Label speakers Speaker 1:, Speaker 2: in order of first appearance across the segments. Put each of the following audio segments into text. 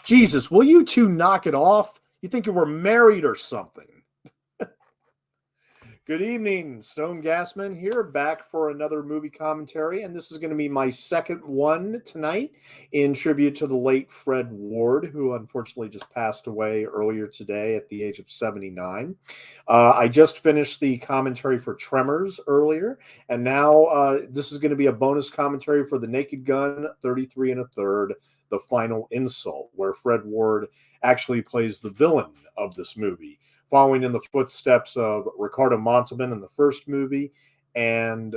Speaker 1: Jesus, will you two knock it off? You think you were married or something? Good evening, Stone Gasman here, back for another movie commentary, and this is going to be my second one tonight in tribute to the late Fred Ward, who unfortunately just passed away earlier today at the age of 79. I just finished the commentary for Tremors earlier, and now this is going to be a bonus commentary for The Naked Gun, 33 and a Third, The Final Insult, where Fred Ward actually plays the villain of this movie, following in the footsteps of Ricardo Montalban in the first movie, and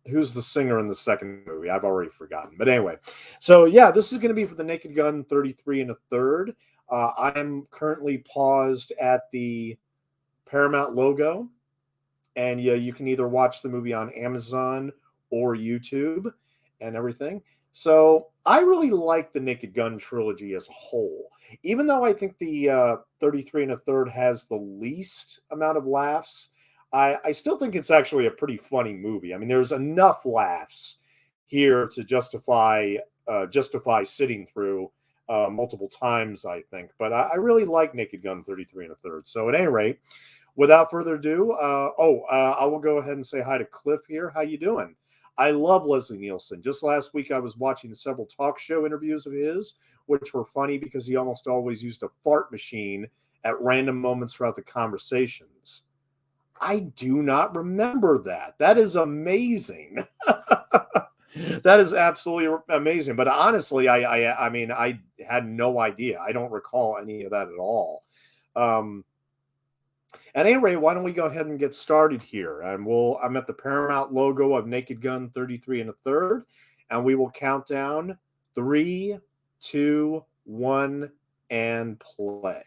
Speaker 1: who's the singer in the second movie? I've already forgotten. But anyway, so yeah, this is going to be for The Naked Gun, 33 and a Third. I'm currently paused at the Paramount logo, and yeah, you can either watch the movie on Amazon or YouTube and everything. So I really like the Naked Gun trilogy as a whole, even though I think the 33 and a Third has the least amount of laughs. I still think it's actually a pretty funny movie. I mean, there's enough laughs here to justify sitting through multiple times, I think. But I really like Naked Gun 33 and a Third. So at any rate, without further ado, I will go ahead and say hi to Cliff here. How you doing? I love Leslie Nielsen. Just last week, I was watching several talk show interviews of his, which were funny because he almost always used a fart machine at random moments throughout the conversations. I do not remember that. That is amazing. That is absolutely amazing. But honestly, I mean, I had no idea. I don't recall any of that at all. At any rate, why don't we go ahead and get started here? And I'm at the Paramount logo of Naked Gun 33 and a Third, and we will count down 3, 2, 1, and play.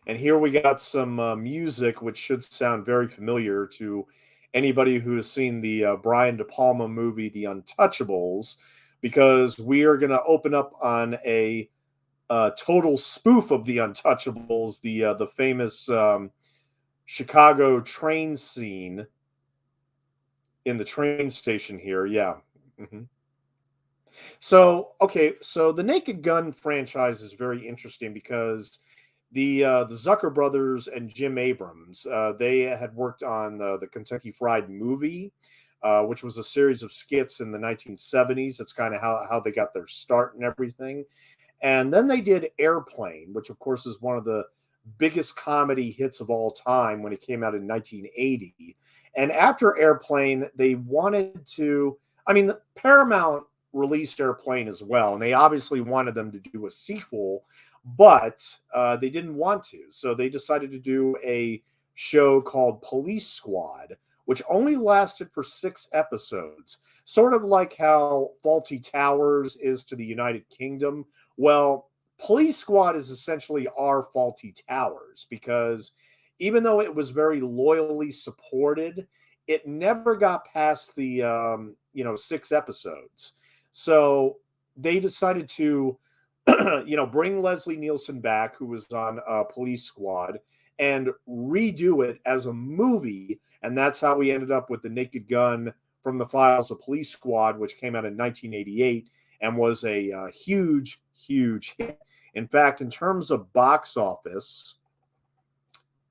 Speaker 1: And here we got some music, which should sound very familiar to anybody who has seen the Brian De Palma movie, The Untouchables, because we are going to open up on a total spoof of The Untouchables, the famous Chicago train scene in the train station here. Yeah. Mm-hmm. So, okay, so the Naked Gun franchise is very interesting because the Zucker brothers and Jim Abrams, they had worked on the Kentucky Fried Movie, which was a series of skits in the 1970s. That's kind of how they got their start and everything. And then they did Airplane, which, of course, is one of the biggest comedy hits of all time when it came out in 1980. And after Airplane, they wanted to, I mean, Paramount released Airplane as well, and they obviously wanted them to do a sequel, but they didn't want to. So they decided to do a show called Police Squad, which only lasted for 6 episodes, sort of like how Fawlty Towers is to the United Kingdom. Well, Police Squad is essentially our Fawlty Towers, because even though it was very loyally supported, it never got past the 6 episodes. So they decided to bring Leslie Nielsen back, who was on Police Squad, and redo it as a movie. And that's how we ended up with The Naked Gun from the Files of Police Squad, which came out in 1988 and was a huge hit. In fact, in terms of box office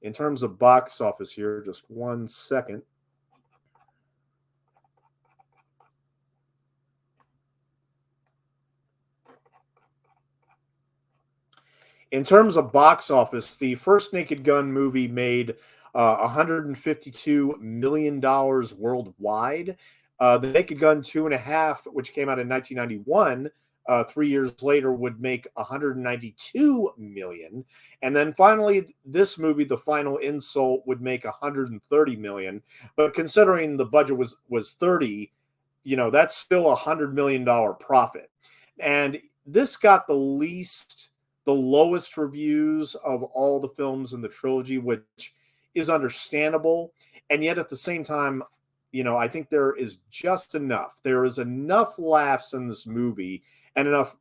Speaker 1: here, just 1 second. In terms of box office, the first Naked Gun movie made $152 million worldwide. The Naked Gun 2.5, which came out in 1991, 3 years later, would make $192 million. And then finally, this movie, The Final Insult, would make $130 million. But considering the budget was 30, that's still $100 million profit. And this got the lowest reviews of all the films in the trilogy, which is understandable. And yet at the same time, I think there is just enough. There is enough laughs in this movie and enough,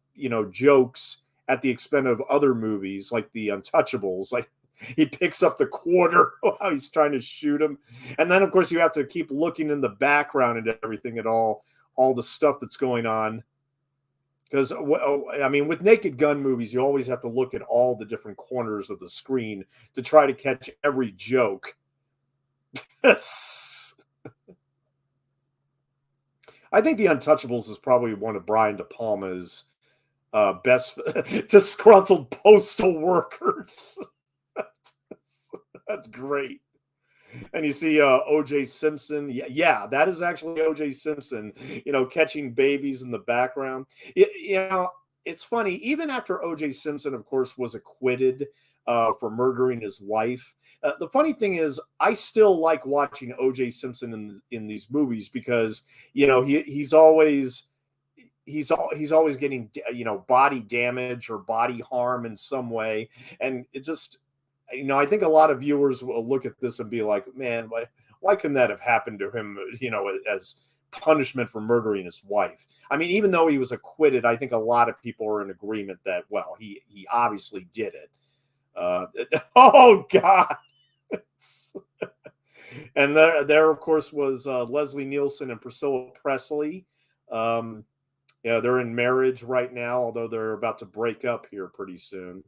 Speaker 1: jokes at the expense of other movies like The Untouchables. Like, he picks up the quarter while he's trying to shoot him. And then, of course, you have to keep looking in the background and everything at all the stuff that's going on. Because I mean, with Naked Gun movies, you always have to look at all the different corners of the screen to try to catch every joke. I think The Untouchables is probably one of Brian De Palma's best disgruntled postal workers. That's great. And you see OJ Simpson. Yeah, that is actually OJ Simpson, catching babies in the background. It's funny, even after OJ Simpson, of course, was acquitted for murdering his wife. The funny thing is, I still like watching OJ Simpson in these movies because he's always he's always getting body damage or body harm in some way, and it just I think a lot of viewers will look at this and be like, man, why couldn't that have happened to him, as punishment for murdering his wife? I mean, even though he was acquitted, I think a lot of people are in agreement that, well, he obviously did it. Oh, God. And there, of course, was Leslie Nielsen and Priscilla Presley. Yeah, they're in marriage right now, although they're about to break up here pretty soon.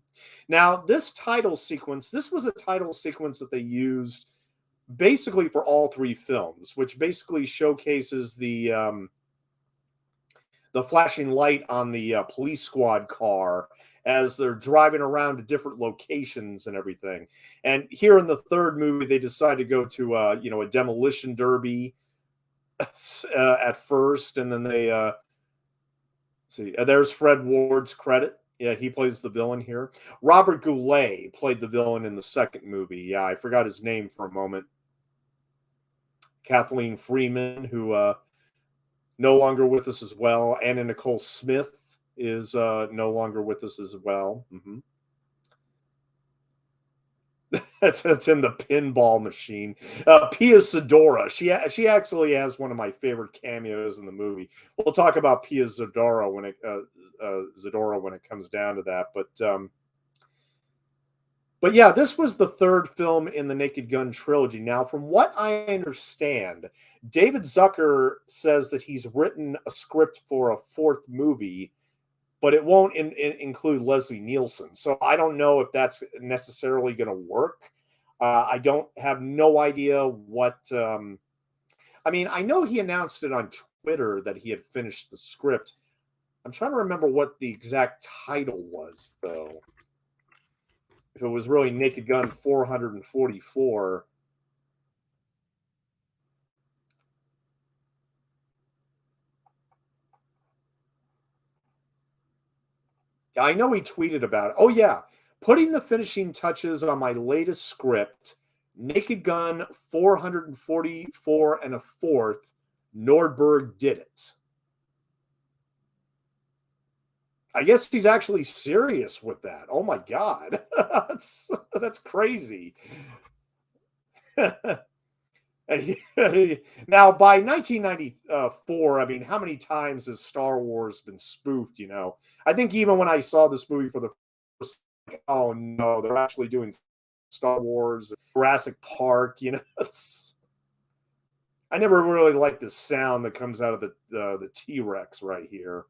Speaker 1: Now, this was a title sequence that they used basically for all three films, which basically showcases the flashing light on the police squad car as they're driving around to different locations and everything. And here in the third movie, they decide to go to a demolition derby at first, and then they see, there's Fred Ward's credit. Yeah, he plays the villain here. Robert Goulet played the villain in the second movie. Yeah, I forgot his name for a moment. Kathleen Freeman, who no longer with us as well. Anna Nicole Smith is no longer with us as well. Mm-hmm. That's in the pinball machine. Piazza Dora. She actually has one of my favorite cameos in the movie. We'll talk about Piazza Dora when it comes down to that. But yeah, this was the third film in the Naked Gun trilogy. Now, from what I understand, David Zucker says that he's written a script for a fourth movie, but it won't include Leslie Nielsen. So I don't know if that's necessarily going to work. I don't have no idea what. I mean, I know he announced it on Twitter that he had finished the script. I'm trying to remember what the exact title was, though. If it was really Naked Gun 444. I know he tweeted about it. Oh, yeah. Putting the finishing touches on my latest script, Naked Gun 444 and a fourth, Nordberg did it. I guess he's actually serious with that. Oh, my God. That's crazy. Now, by 1994, I mean, how many times has Star Wars been spoofed? I think even when I saw this movie for the first, like, oh no, they're actually doing Star Wars, Jurassic Park. I never really liked the sound that comes out of the T-Rex right here,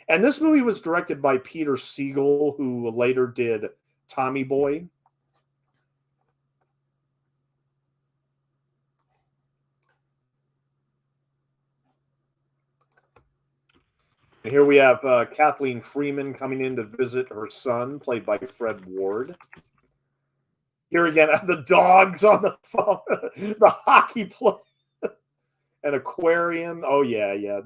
Speaker 1: and this movie was directed by Peter Segal, who later did Tommy Boy. And here we have Kathleen Freeman coming in to visit her son, played by Fred Ward. Here again, the dogs on the phone, the hockey play, an aquarium. Oh yeah.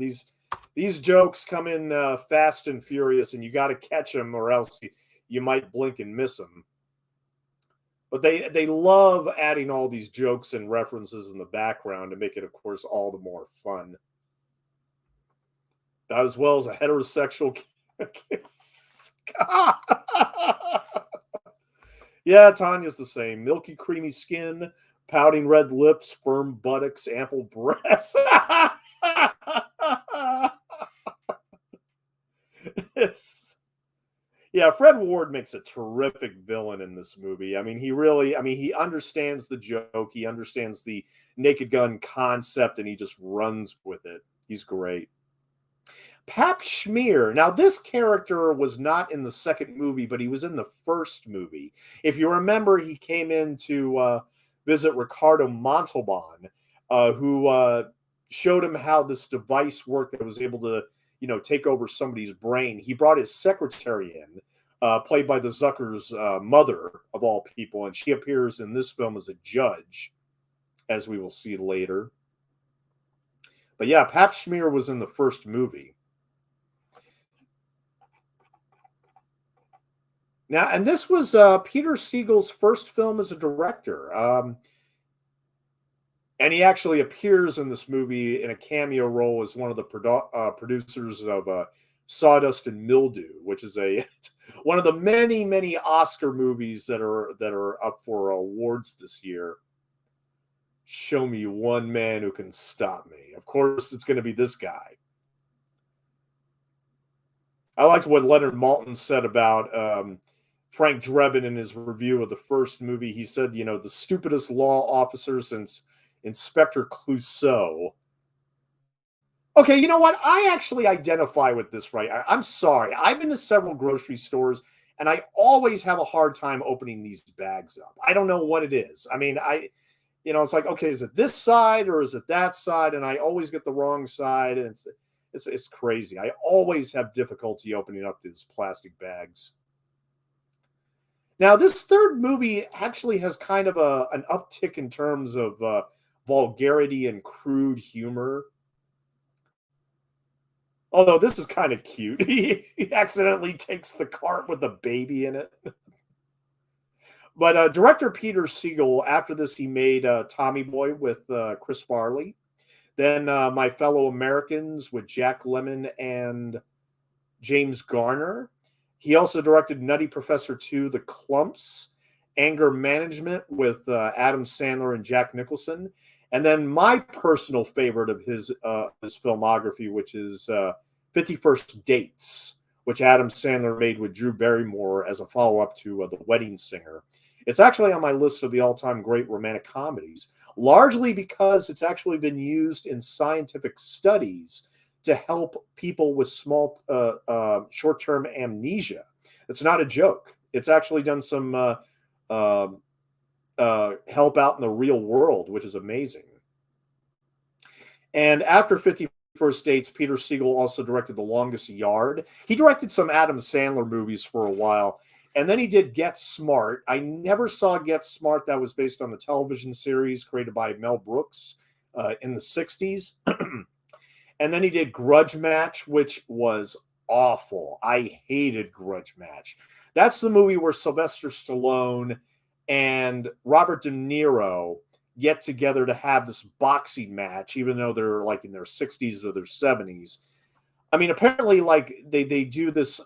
Speaker 1: These jokes come in fast and furious, and you got to catch them, or else you might blink and miss them. But they love adding all these jokes and references in the background to make it, of course, all the more fun. As well as a heterosexual kiss. Yeah, Tanya's the same. Milky, creamy skin, pouting red lips, firm buttocks, ample breasts. Yeah, Fred Ward makes a terrific villain in this movie. I mean, he understands the joke. He understands the Naked Gun concept, and he just runs with it. He's great. Pap Schmear. Now, this character was not in the second movie, but he was in the first movie. If you remember, he came in to visit Ricardo Montalban, who showed him how this device worked that was able to, take over somebody's brain. He brought his secretary in, played by the Zucker's mother, of all people, and she appears in this film as a judge, as we will see later. But yeah, Pap Schmear was in the first movie. Now, and this was Peter Segal's first film as a director. And he actually appears in this movie in a cameo role as one of the producers of Sawdust and Mildew, which is one of the many, many Oscar movies that are up for awards this year. Show me one man who can stop me. Of course, it's going to be this guy. I liked what Leonard Maltin said about Frank Drebin in his review of the first movie. He said, the stupidest law officer since Inspector Clouseau. Okay, you know what? I actually identify with this, right? I'm sorry. I've been to several grocery stores, and I always have a hard time opening these bags up. I don't know what it is. I mean, it's like, okay, is it this side or is it that side? And I always get the wrong side, and it's crazy. I always have difficulty opening up these plastic bags. Now, this third movie actually has kind of an uptick in terms of vulgarity and crude humor. Although this is kind of cute. He accidentally takes the cart with the baby in it. But director Peter Segal, after this, he made Tommy Boy with Chris Farley. Then My Fellow Americans with Jack Lemmon and James Garner. He also directed Nutty Professor 2, The Clumps, Anger Management with Adam Sandler and Jack Nicholson. And then my personal favorite of his filmography, which is 51st Dates, which Adam Sandler made with Drew Barrymore as a follow-up to The Wedding Singer. It's actually on my list of the all-time great romantic comedies, largely because it's actually been used in scientific studies to help people with small short-term amnesia. It's not a joke. It's actually done some help out in the real world, which is amazing. And after 51st Dates, Peter Segal also directed The Longest Yard. He directed some Adam Sandler movies for a while, and then he did Get Smart. I never saw Get Smart. That was based on the television series created by Mel Brooks in the 60s. And then he did Grudge Match, which was awful. I hated Grudge Match. That's the movie where Sylvester Stallone and Robert De Niro get together to have this boxing match, even though they're like in their 60s or their 70s. I mean, apparently, like they do this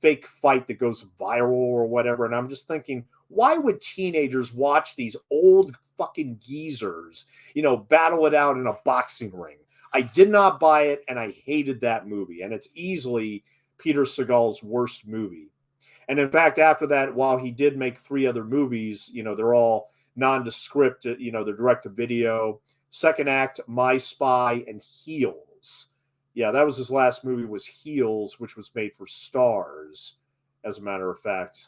Speaker 1: fake fight that goes viral or whatever. And I'm just thinking, why would teenagers watch these old fucking geezers, battle it out in a boxing ring? I did not buy it, and I hated that movie. And it's easily Peter Segal's worst movie. And in fact, after that, while he did make 3 other movies, they're all nondescript, they're direct-to-video. Second Act, My Spy, and Heels. Yeah, that was his last movie, was Heels, which was made for Stars, as a matter of fact.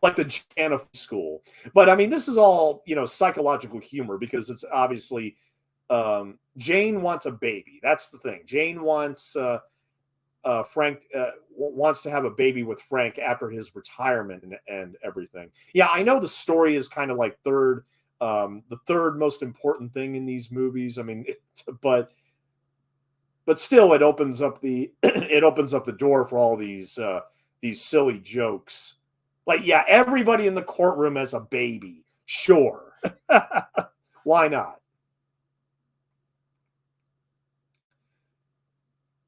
Speaker 1: like the Jana school. But I mean, this is all, psychological humor, because it's obviously Jane wants a baby. That's the thing. Jane wants Frank wants to have a baby with Frank after his retirement and everything. Yeah, I know the story is kind of like the third most important thing in these movies. I mean, but still, it opens up the door for all these silly jokes. Like, yeah, everybody in the courtroom has a baby. Sure. Why not?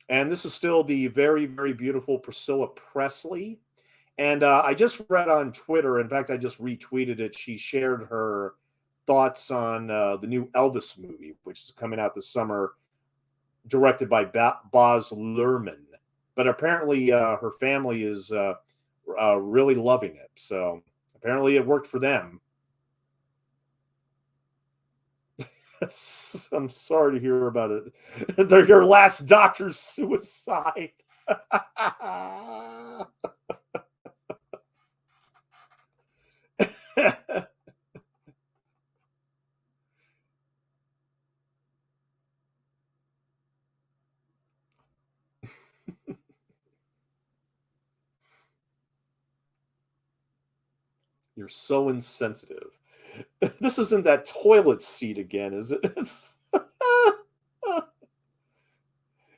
Speaker 1: And this is still the very, very beautiful Priscilla Presley. And I just read on Twitter, in fact, I just retweeted it. She shared her thoughts on the new Elvis movie, which is coming out this summer, directed by Baz Luhrmann. But apparently her family is really loving it. So Apparently, it worked for them. I'm sorry to hear about it. They're your last doctor's suicide. You're so insensitive. This isn't that toilet seat again, is it?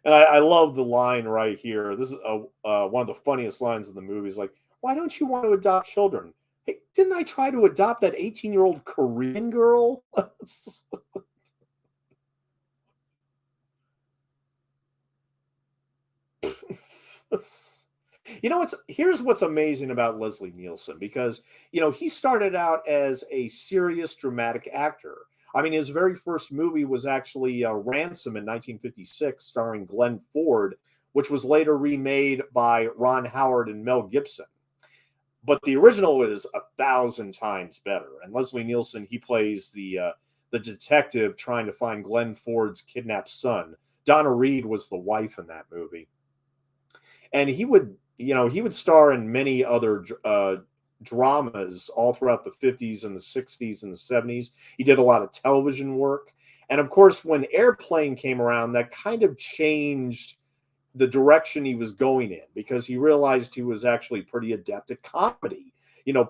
Speaker 1: And I love the line right here. This is one of the funniest lines in the movie. Is like, "Why don't you want to adopt children? Hey, didn't I try to adopt that 18-year-old Korean girl?" Here's what's amazing about Leslie Nielsen, because he started out as a serious dramatic actor. I mean, his very first movie was actually Ransom in 1956, starring Glenn Ford, which was later remade by Ron Howard and Mel Gibson. But the original is 1,000 times better. And Leslie Nielsen, he plays the detective trying to find Glenn Ford's kidnapped son. Donna Reed was the wife in that movie, and he would star in many other dramas all throughout the 50s and the 60s and the 70s. He did a lot of television work, and of course, when Airplane came around, that kind of changed the direction he was going in, because he realized he was actually pretty adept at comedy,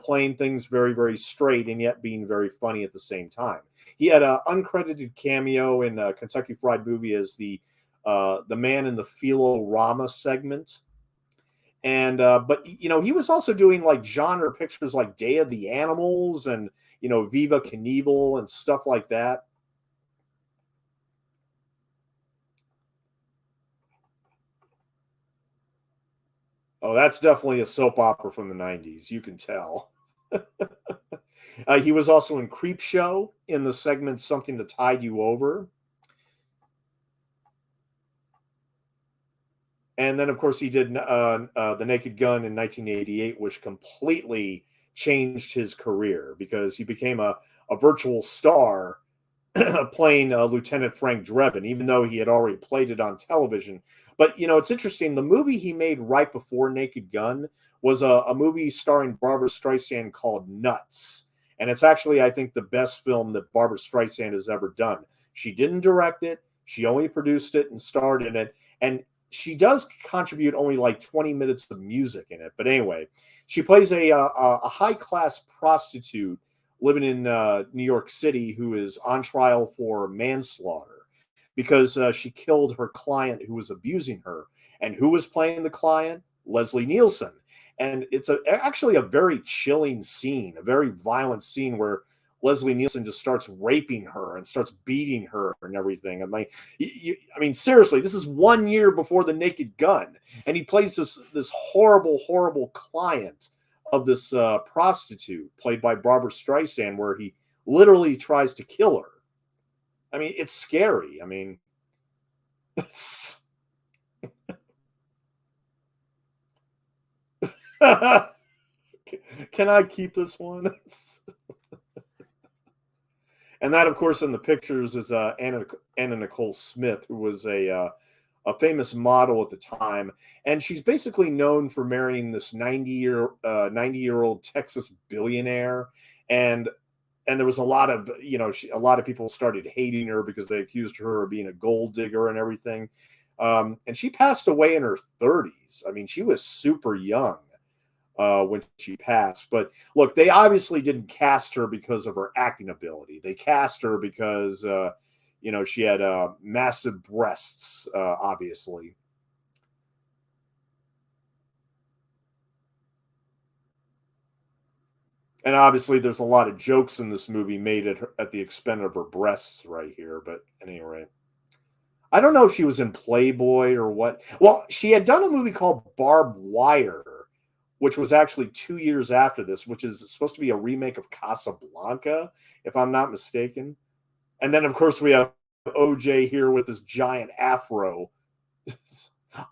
Speaker 1: playing things very, very straight and yet being very funny at the same time. He had an uncredited cameo in Kentucky Fried Movie as the man in the Philo-Rama segment. And but he was also doing like genre pictures like Day of the Animals and Viva Knievel and stuff like that. Oh, that's definitely a soap opera from the 90s. You can tell. He was also in Creep Show in the segment Something to Tide You Over. And then, of course, he did The Naked Gun in 1988, which completely changed his career because he became a virtual star playing Lieutenant Frank Drebin, even though he had already played it on television. But, it's interesting. The movie he made right before Naked Gun was a movie starring Barbara Streisand called Nuts. And it's actually, I think, the best film that Barbara Streisand has ever done. She didn't direct it. She only produced it and starred in it. And she does contribute only like 20 minutes of music in it. But anyway, she plays a high class prostitute living in New York City who is on trial for manslaughter because she killed her client who was abusing her. And who was playing the client? Leslie Nielsen. And it's actually a very chilling scene, a very violent scene where Leslie Nielsen just starts raping her and starts beating her and everything. I'm like, I mean, seriously, this is 1 year before The Naked Gun, and he plays this horrible, horrible client of this prostitute played by Barbara Streisand, where he literally tries to kill her. I mean, it's scary. I mean, it's... Can I keep this one? And that, of course, in the pictures is Anna Nicole Smith, who was a famous model at the time, and she's basically known for marrying this 90-year-old Texas billionaire, and there was a lot of a lot of people started hating her because they accused her of being a gold digger and everything, and she passed away in her 30s. I mean, she was super young when she passed. But look, they obviously didn't cast her because of her acting ability. They cast her because she had massive breasts, obviously. And obviously, there's a lot of jokes in this movie made at the expense of her breasts right here. But anyway, I don't know if she was in Playboy or what. Well, she had done a movie called Barbed Wire, which was actually 2 years after this, which is supposed to be a remake of Casablanca, if I'm not mistaken. And then, of course, we have OJ here with this giant afro.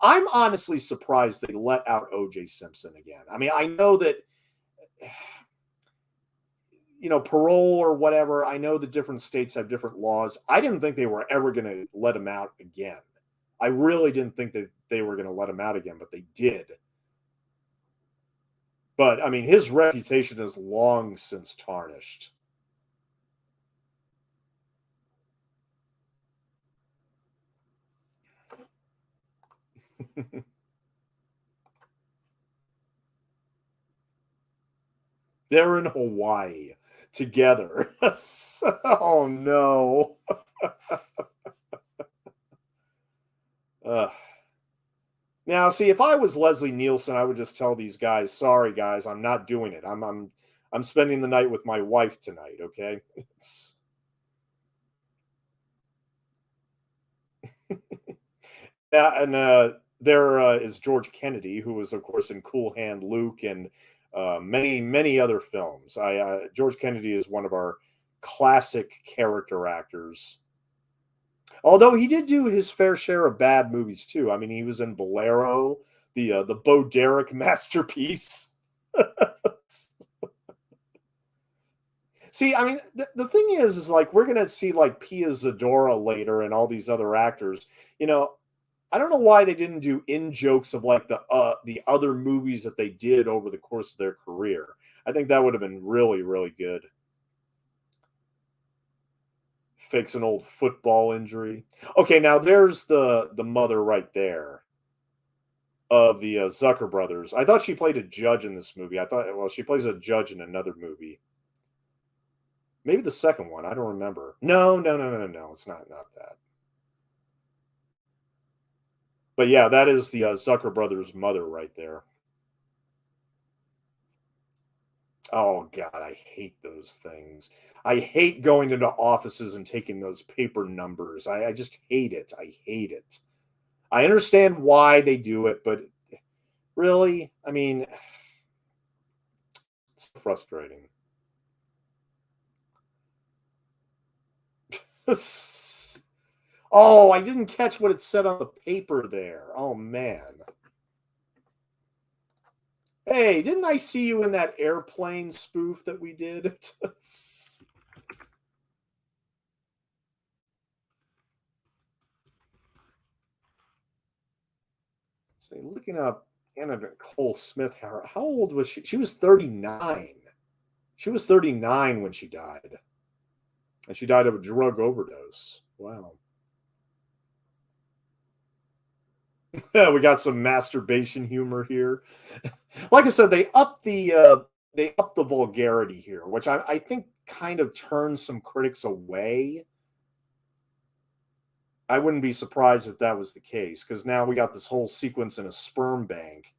Speaker 1: I'm honestly surprised they let out OJ Simpson again. I mean, I know that parole or whatever. I know the different states have different laws. I didn't think they were ever going to let him out again. I really didn't think that they were going to let him out again, but they did. But I mean, his reputation is long since tarnished. They're in Hawaii together. Oh no. uh, Now, see, if I was Leslie Nielsen, I would just tell these guys, "Sorry, guys, I'm not doing it. I'm spending the night with my wife tonight." Okay. Yeah, and there is George Kennedy, who was, of course, in Cool Hand Luke and many other films. George Kennedy is one of our classic character actors. Although he did do his fair share of bad movies too. I mean, he was in Bolero, the Bo Derek masterpiece. See, I mean, the thing is like we're gonna see like Piazza Dora later and all these other actors. I don't know why they didn't do in jokes of like the other movies that they did over the course of their career. I think that would have been really good. Fix an old football injury. Okay, now there's the mother right there of the Zucker brothers. I thought she played a judge in this movie. I thought, well, she plays a judge in another movie. Maybe the second one. I don't remember. No. It's not that. But yeah, that is the Zucker brothers' mother right there. Oh God, I hate those things. I hate going into offices and taking those paper numbers. I just hate it. I hate it. I understand why they do it, but really, I mean, it's frustrating. Oh, I didn't catch what it said on the paper there. Oh man. Hey, didn't I see you in that airplane spoof that we did? So looking up Anna Nicole Smith, how old was she? She was 39. She was 39 when she died. And she died of a drug overdose. Wow. Yeah, we got some masturbation humor here. Like I said, they up the vulgarity here, which I think kind of turns some critics away. I wouldn't be surprised if that was the case because now we got this whole sequence in a sperm bank.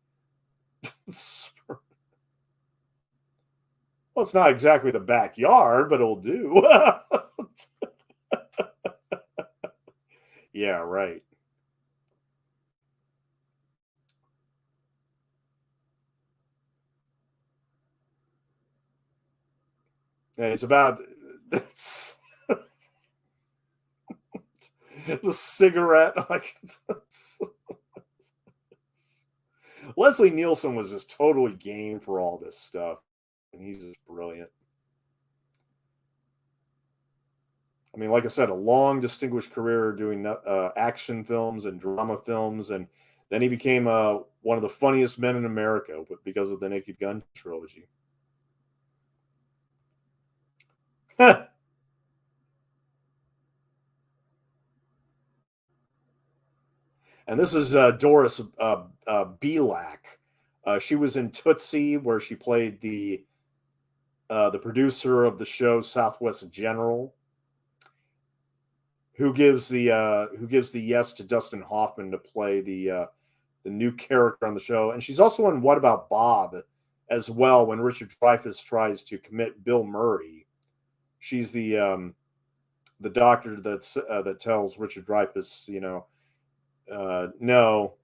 Speaker 1: Well, it's not exactly the backyard, but it'll do. Yeah, right. And it's about that's the cigarette. Like Leslie Nielsen was just totally game for all this stuff, and he's just brilliant. I mean, like I said, a long, distinguished career doing action films and drama films, and then he became one of the funniest men in America because of the Naked Gun trilogy. And this is Doris Belak. She was in Tootsie, where she played the producer of the show Southwest General, who gives the yes to Dustin Hoffman to play the new character on the show, and she's also in What About Bob as well. When Richard Dreyfuss tries to commit Bill Murray, she's the doctor that tells Richard Dreyfuss, no,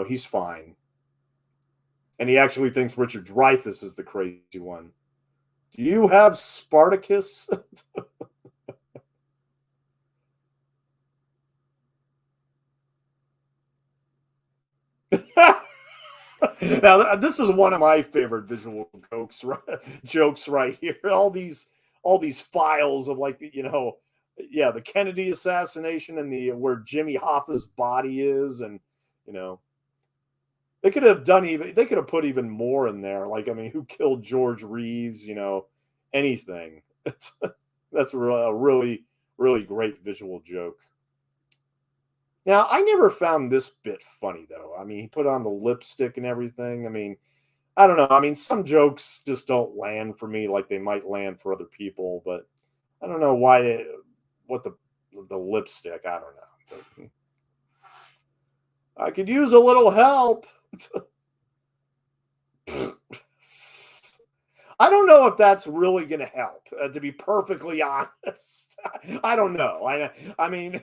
Speaker 1: he's fine, and he actually thinks Richard Dreyfuss is the crazy one. Do you have Spartacus? Now, this is one of my favorite visual jokes right here. All these files of like yeah, the Kennedy assassination and the where Jimmy Hoffa's body is, and you know they could have done even they could have put even more in there. Like, I mean, who killed George Reeves? Anything. That's a really really great visual joke. Now, I never found this bit funny though. I mean, he put on the lipstick and everything. I mean, I don't know. I mean, some jokes just don't land for me like they might land for other people, but I don't know what the lipstick. I don't know. But I could use a little help. I don't know if that's really going to help. To be perfectly honest, I don't know. I mean,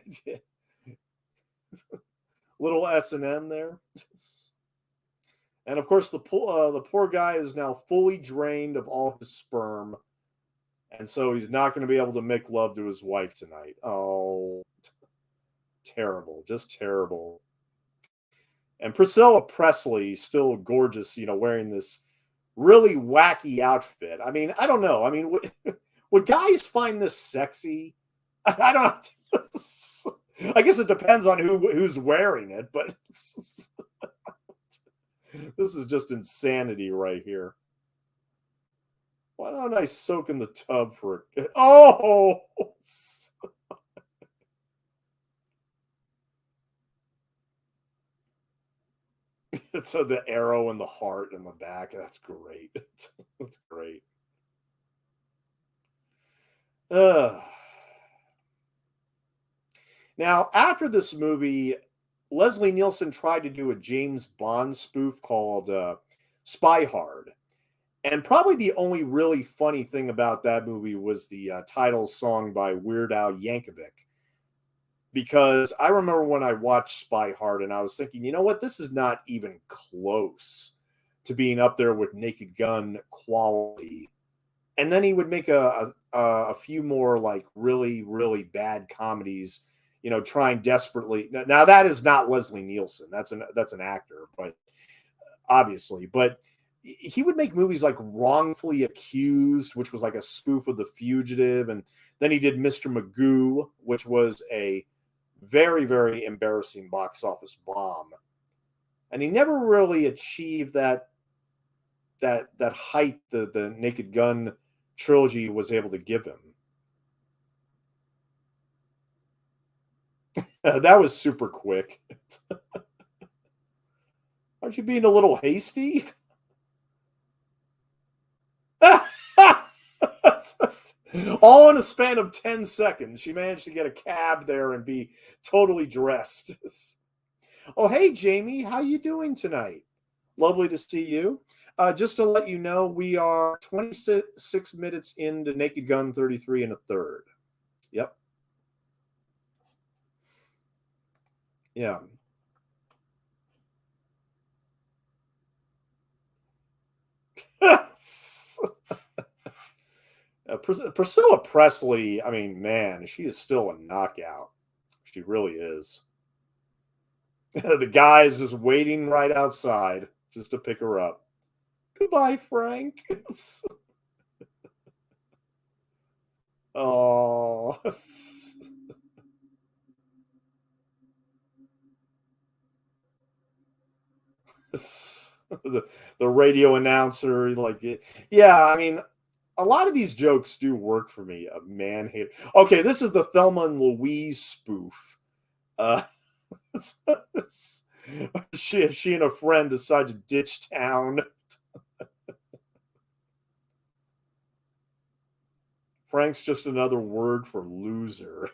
Speaker 1: little S&M there. And of course, the poor guy is now fully drained of all his sperm, and so he's not going to be able to make love to his wife tonight. Oh, terrible, just terrible. And Priscilla Presley, still gorgeous, wearing this really wacky outfit. I mean, I don't know. I mean, would guys find this sexy? I don't. I guess it depends on who's wearing it, but this is just insanity right here. Why don't I soak in the tub for it? Oh! It's the arrow and the heart in the back. That's great. That's great. Now, after this movie, Leslie Nielsen tried to do a James Bond spoof called Spy Hard. And probably the only really funny thing about that movie was the title song by Weird Al Yankovic. Because I remember when I watched Spy Hard and I was thinking, you know what, this is not even close to being up there with Naked Gun quality. And then he would make a few more like really, really bad comedies, trying desperately. Now that is not Leslie Nielsen. That's an actor, but obviously. But he would make movies like Wrongfully Accused, which was like a spoof of The Fugitive. And then he did Mr. Magoo, which was a very, very embarrassing box office bomb. And he never really achieved that height the Naked Gun trilogy was able to give him. That was super quick. Aren't you being a little hasty? All in a span of 10 seconds, she managed to get a cab there and be totally dressed. Oh, hey, Jamie, how you doing tonight? Lovely to see you. Just to let you know, we are 26 minutes into Naked Gun 33 and a third. Yep. Yeah. Priscilla Presley, I mean, man, she is still a knockout. She really is. The guy is just waiting right outside just to pick her up. Goodbye, Frank. Oh. the radio announcer, like, yeah, I mean, a lot of these jokes do work for me. A man hate. Okay, this is the Thelma and Louise spoof. Uh, she and a friend decide to ditch town. Frank's just another word for loser.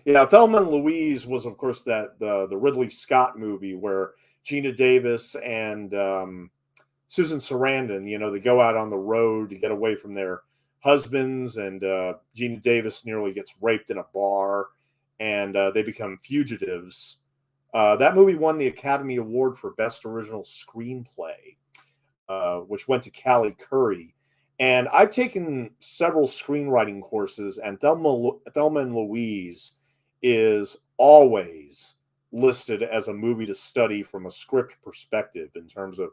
Speaker 1: Yeah, Thelma and Louise was, of course, the Ridley Scott movie where Gina Davis and Susan Sarandon, they go out on the road to get away from their husbands, and Gina Davis nearly gets raped in a bar, and they become fugitives. That movie won the Academy Award for Best Original Screenplay, which went to Callie Curry. And I've taken several screenwriting courses, and Thelma and Louise is always listed as a movie to study from a script perspective in terms of,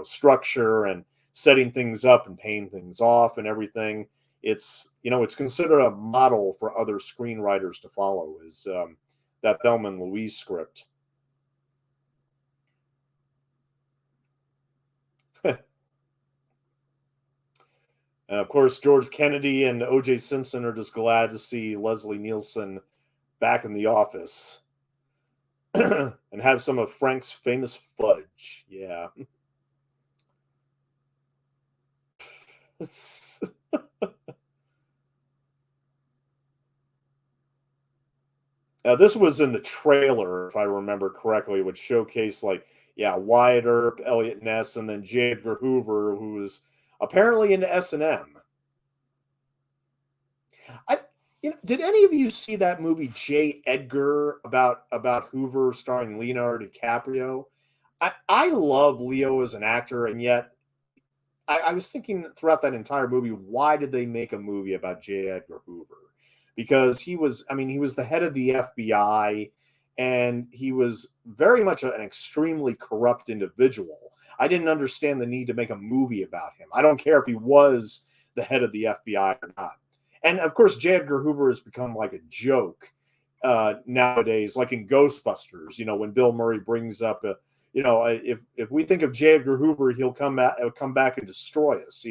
Speaker 1: structure and setting things up and paying things off and everything. It's considered a model for other screenwriters to follow. Is that Thelma and Louise script? And of course, George Kennedy and O.J. Simpson are just glad to see Leslie Nielsen back in the office and have some of Frank's famous fudge. Yeah. It's, this was in the trailer, if I remember correctly, which showcased like, yeah, Wyatt Earp, Elliot Ness, and then J. Edgar Hoover, who was apparently into S&M. I, did any of you see that movie J. Edgar about Hoover, starring Leonardo DiCaprio? I love Leo as an actor, and yet I was thinking throughout that entire movie, why did they make a movie about J. Edgar Hoover? Because he was the head of the FBI, and he was very much an extremely corrupt individual. I didn't understand the need to make a movie about him. I don't care if he was the head of the FBI or not. And of course, J. Edgar Hoover has become like a joke nowadays, like in Ghostbusters. When Bill Murray brings up if we think of J. Edgar Hoover, he'll come back and destroy us.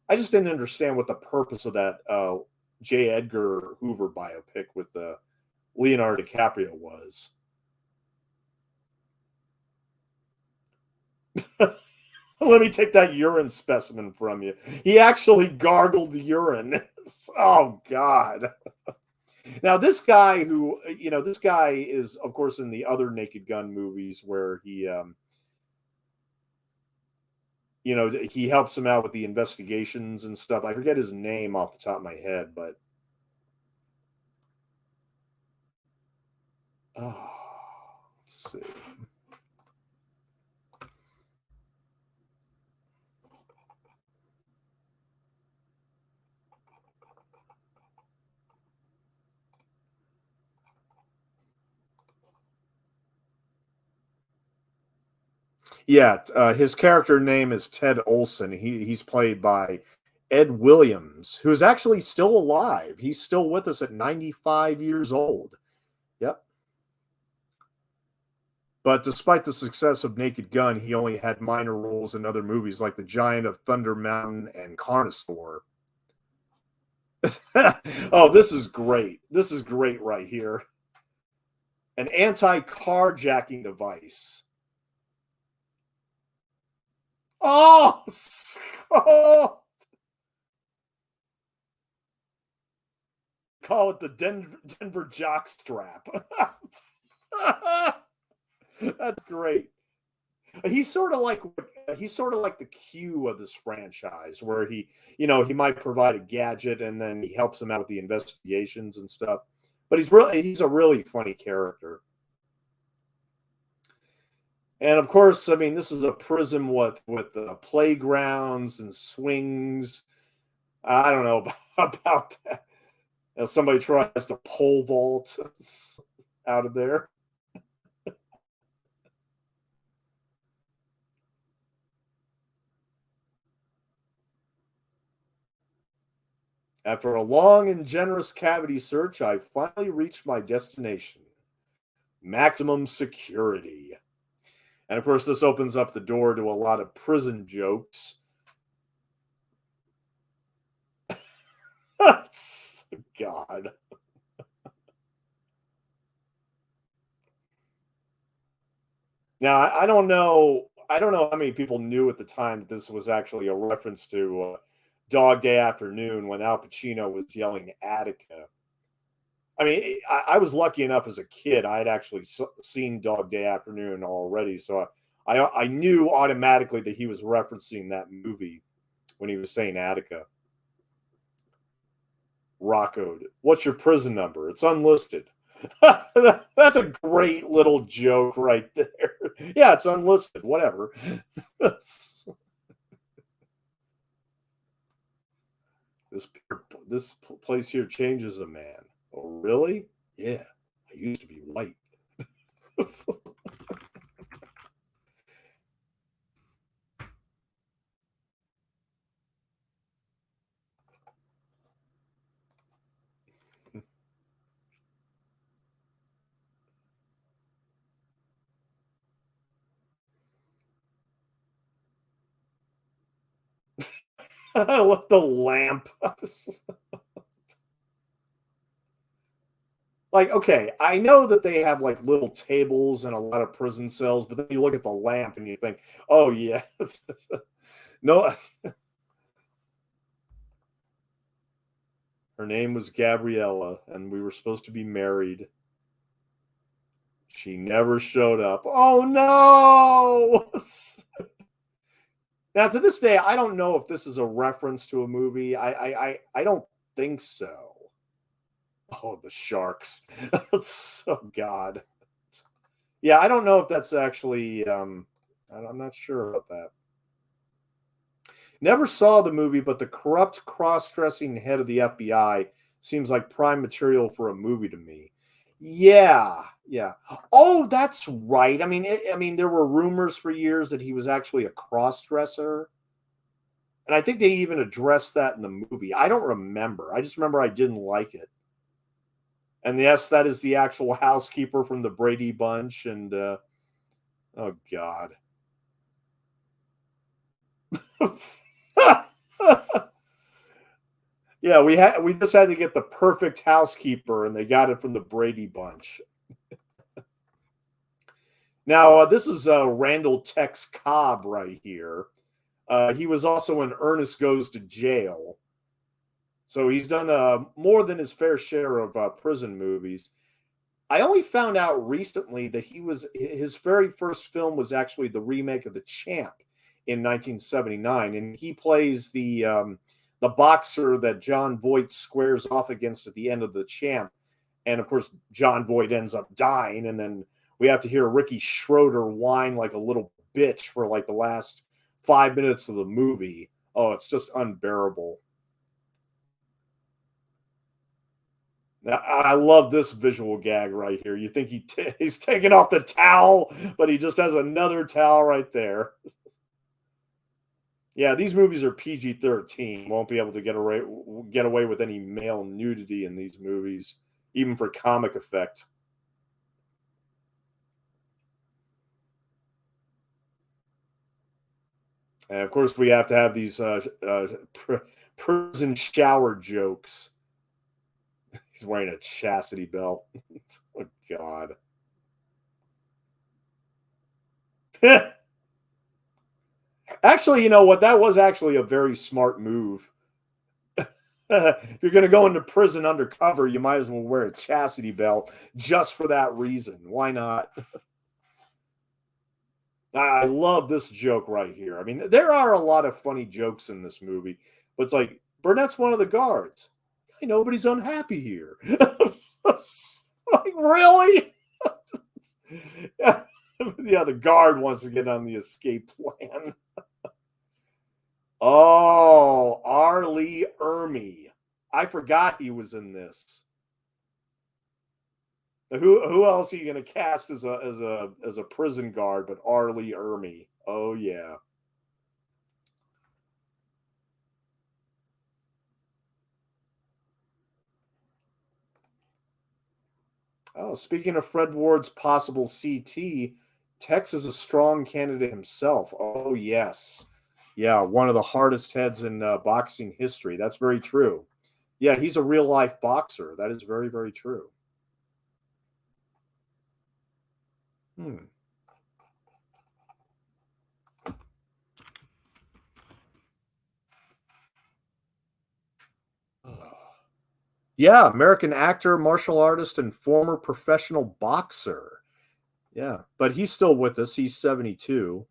Speaker 1: I just didn't understand what the purpose of that J. Edgar Hoover biopic with Leonardo DiCaprio was. Let me take that urine specimen from you. He actually gargled the urine. Oh God. Now this guy this guy is of course in the other Naked Gun movies where he helps him out with the investigations and stuff. I forget his name off the top of my head, but let's see. Yeah, his character name is Ted Olson. He's played by Ed Williams, who is actually still alive. He's still with us at 95 years old. Yep. But despite the success of Naked Gun, he only had minor roles in other movies like The Giant of Thunder Mountain and Carnosaur. Oh, this is great. This is great right here. An anti-carjacking device. Oh, oh, call it the Denver jock strap. That's great. He's sort of like the Q of this franchise, where he might provide a gadget and then he helps him out with the investigations and stuff. But he's a really funny character. And of course, I mean, this is a prison with playgrounds and swings. I don't know about that. Somebody tries to pole vault out of there. After a long and generous cavity search, I finally reached my destination. Maximum security. And of course, this opens up the door to a lot of prison jokes. God. Now, I don't know. I don't know how many people knew at the time that this was actually a reference to Dog Day Afternoon when Al Pacino was yelling Attica. I mean, I was lucky enough as a kid. I had actually seen Dog Day Afternoon already, so I knew automatically that he was referencing that movie when he was saying Attica. Rocco, what's your prison number? It's unlisted. That's a great little joke right there. Yeah, it's unlisted. Whatever. this place here changes a man. Oh, really? Yeah. I used to be light. I love the lamp. Like, okay, I know that they have like little tables and a lot of prison cells, but then you look at the lamp and you think, oh yeah, no. Her name was Gabriella, and we were supposed to be married. She never showed up. Oh no! Now, to this day, I don't know if this is a reference to a movie. I don't think so. Oh, the sharks! Oh God. Yeah, I don't know if that's actually. I'm not sure about that. Never saw the movie, but the corrupt, cross-dressing head of the FBI seems like prime material for a movie to me. Yeah, yeah. Oh, that's right. I mean, there were rumors for years that he was actually a cross-dresser, and I think they even addressed that in the movie. I don't remember. I just remember I didn't like it. And yes, that is the actual housekeeper from the Brady Bunch. And oh God. Yeah, we just had to get the perfect housekeeper, and they got it from the Brady Bunch. Now, this is Randall Tex Cobb right here. He was also in Ernest Goes to Jail. So he's done more than his fair share of prison movies. I only found out recently that his very first film was actually the remake of The Champ in 1979, and he plays the boxer that John Voight squares off against at the end of The Champ. And of course, John Voight ends up dying, and then we have to hear Ricky Schroeder whine like a little bitch for like the last 5 minutes of the movie. Oh, it's just unbearable. I love this visual gag right here. You think he's taking off the towel, but he just has another towel right there. Yeah, these movies are PG-13. Won't be able to get away with any male nudity in these movies, even for comic effect. And of course, we have to have these prison shower jokes. He's wearing a chastity belt. Oh God. Actually, you know what? That was actually a very smart move. If you're going to go into prison undercover, you might as well wear a chastity belt just for that reason. Why not? I love this joke right here. I mean, there are a lot of funny jokes in this movie, but it's like Burnett's one of the guards. I know, but he's unhappy here. Like, really? Yeah, the guard wants to get on the escape plan. Oh, R. Lee Ermey. I forgot he was in this. Who else are you going to cast as a prison guard but R. Lee Ermey? Oh yeah. Oh, speaking of Fred Ward's possible CT, Tex is a strong candidate himself. Oh yes, yeah, one of the hardest heads in boxing history. That's very true. Yeah, he's a real life boxer. That is very, very true. Hmm. Yeah, American actor, martial artist, and former professional boxer. Yeah, but he's still with us. He's 72.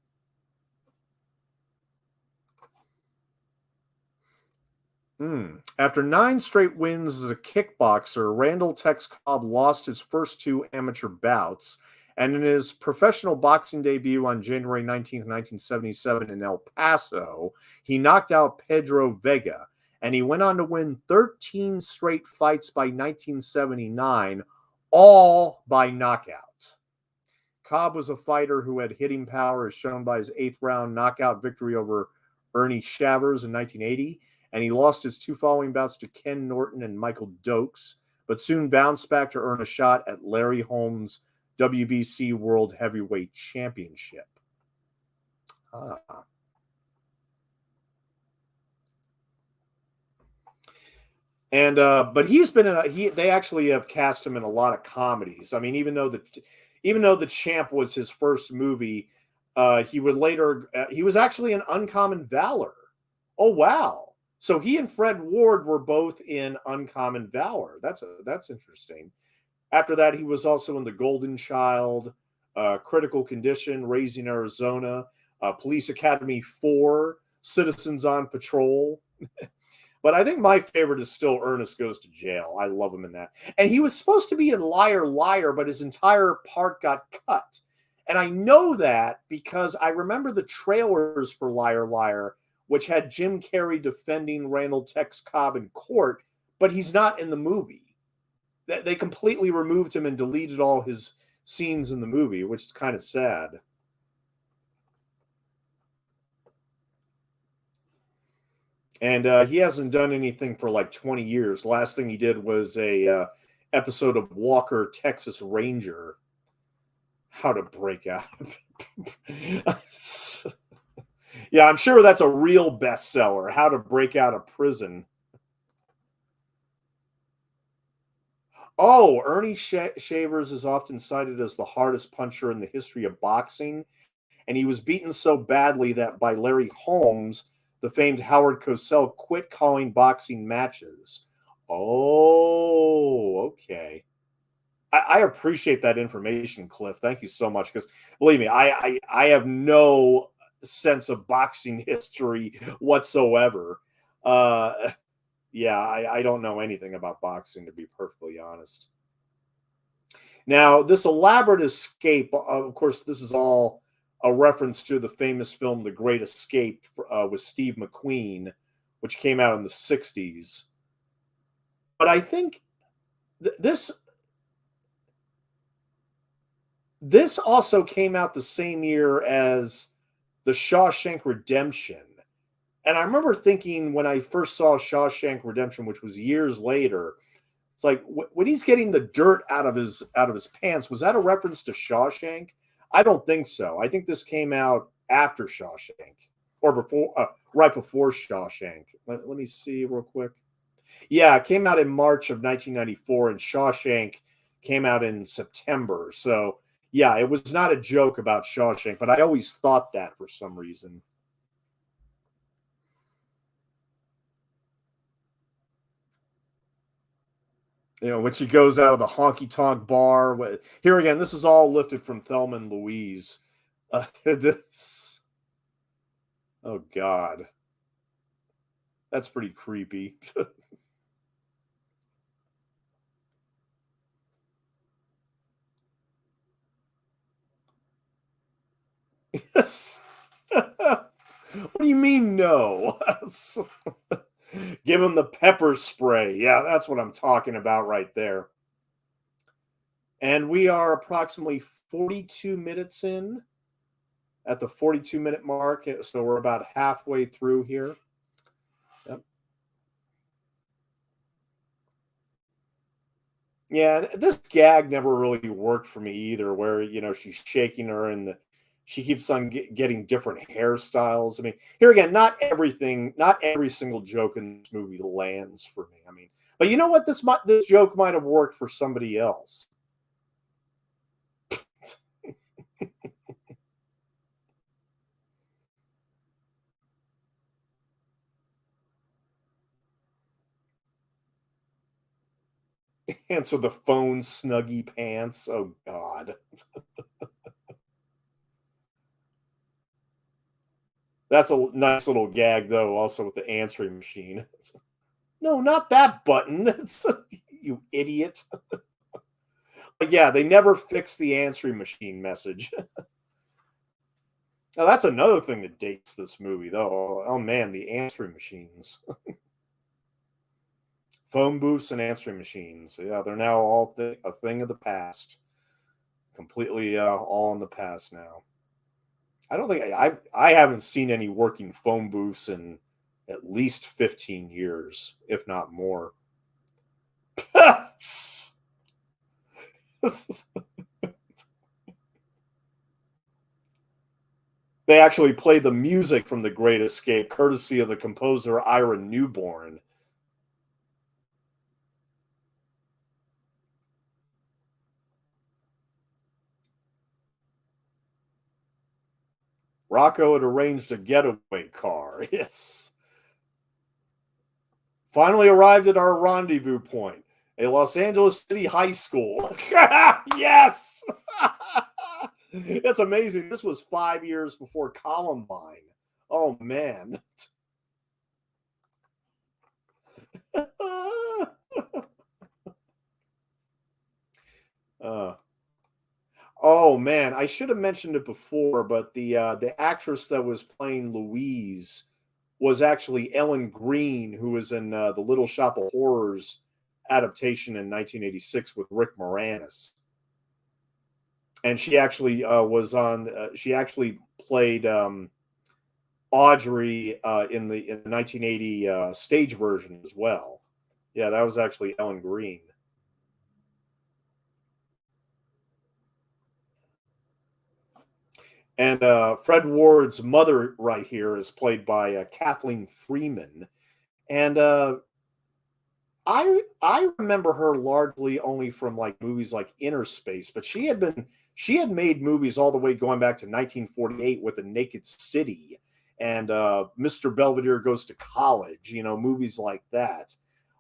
Speaker 1: After 9 straight wins as a kickboxer, Randall Tex Cobb lost his first 2 amateur bouts. And in his professional boxing debut on January 19th, 1977 in El Paso, he knocked out Pedro Vega. And he went on to win 13 straight fights by 1979, all by knockout. Cobb was a fighter who had hitting power, as shown by his 8th-round knockout victory over Ernie Shavers in 1980, and he lost his 2 following bouts to Ken Norton and Michael Dokes, but soon bounced back to earn a shot at Larry Holmes' WBC World Heavyweight Championship. And but he's been in they actually have cast him in a lot of comedies. I mean, even though the Champ was his first movie, he would later he was actually in Uncommon Valor. Oh wow! So he and Fred Ward were both in Uncommon Valor. That's interesting. After that, he was also in The Golden Child, Critical Condition, Raising Arizona, Police Academy 4, Citizens on Patrol. But I think my favorite is still Ernest Goes to Jail. I love him in that. And he was supposed to be in Liar Liar, but his entire part got cut. And I know that because I remember the trailers for Liar Liar, which had Jim Carrey defending Randall Tex Cobb in court, but he's not in the movie. They completely removed him and deleted all his scenes in the movie, which is kind of sad. And he hasn't done anything for like 20 years. Last thing he did was a episode of Walker, Texas Ranger. How to Break Out. Yeah, I'm sure that's a real bestseller. How to Break Out of Prison. Oh, Ernie Shavers is often cited as the hardest puncher in the history of boxing. And he was beaten so badly that by Larry Holmes, the famed Howard Cosell quit calling boxing matches. Oh, okay. I appreciate that information, Cliff. Thank you so much. Because believe me, I have no sense of boxing history whatsoever. Yeah, I don't know anything about boxing, to be perfectly honest. Now, this elaborate escape, of course, this is all a reference to the famous film The Great Escape with Steve McQueen, which came out in the 60s. But I think this also came out the same year as The Shawshank Redemption. And I remember thinking when I first saw Shawshank Redemption, which was years later, it's like when he's getting the dirt out of his pants, was that a reference to Shawshank? I don't think so. I think this came out after Shawshank or before, right before Shawshank. Let me see real quick. Yeah, it came out in March of 1994, and Shawshank came out in September. So yeah, it was not a joke about Shawshank, but I always thought that for some reason. When she goes out of the honky tonk bar. Here again, this is all lifted from Thelma and Louise. This, oh God, that's pretty creepy. Yes. What do you mean, no? Give him the pepper spray. Yeah, that's what I'm talking about right there. And we are approximately 42 minutes in at the 42-minute mark. So we're about halfway through here. Yep. Yeah, this gag never really worked for me either, where, she's shaking her and she keeps on getting different hairstyles. I mean, here again, not every single joke in this movie lands for me. I mean, but you know what? This joke might have worked for somebody else. Answer the phone, snuggy pants. Oh God. That's a nice little gag, though, also with the answering machine. No, not that button. You idiot. But yeah, they never fixed the answering machine message. Now, that's another thing that dates this movie, though. Oh man, the answering machines. Phone booths and answering machines. Yeah, they're now all a thing of the past. Completely all in the past now. I don't think I haven't seen any working phone booths in at least 15 years, if not more. They actually play the music from The Great Escape, courtesy of the composer Ira Newborn. Rocco had arranged a getaway car. Yes. Finally arrived at our rendezvous point, a Los Angeles City high school. Yes. It's amazing. This was 5 years before Columbine. Oh, man. uh, oh, man. I should have mentioned it before, but the actress that was playing Louise was actually Ellen Green, who was in the Little Shop of Horrors adaptation in 1986 with Rick Moranis. And she actually was on. She actually played Audrey in the 1980 stage version as well. Yeah, that was actually Ellen Green. And Fred Ward's mother right here is played by Kathleen Freeman. And I remember her largely only from like movies like Inner Space, but she had made movies all the way going back to 1948 with The Naked City and Mr. Belvedere Goes to College, you know, movies like that.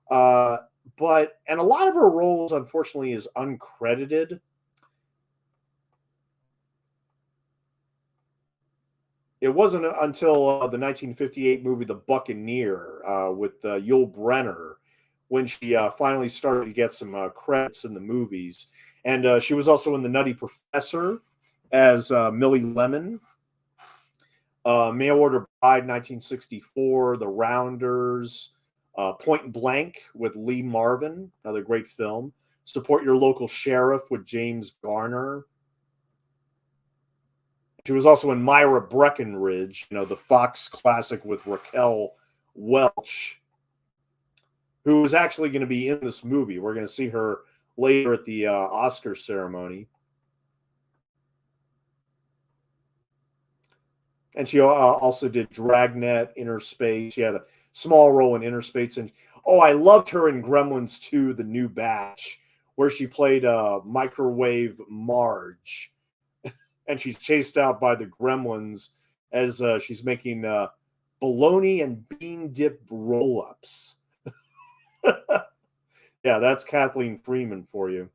Speaker 1: Uh, but and a lot of her roles, unfortunately, is uncredited. It wasn't until the 1958 movie The Buccaneer with Yul Brynner when she finally started to get some credits in the movies. And she was also in The Nutty Professor as Millie Lemon, Mail Order Bride 1964, The Rounders, Point Blank with Lee Marvin, another great film. Support Your Local Sheriff with James Garner. She was also in Myra Breckenridge, you know, the Fox classic with Raquel Welch, who is actually going to be in this movie. We're going to see her later at the Oscar ceremony. And she also did Dragnet, Inner Space. She had a small role in Inner Space. And oh, I loved her in Gremlins 2, The New Batch, where she played Microwave Marge. And she's chased out by the gremlins as she's making bologna and bean dip roll-ups. Yeah, that's Kathleen Freeman for you.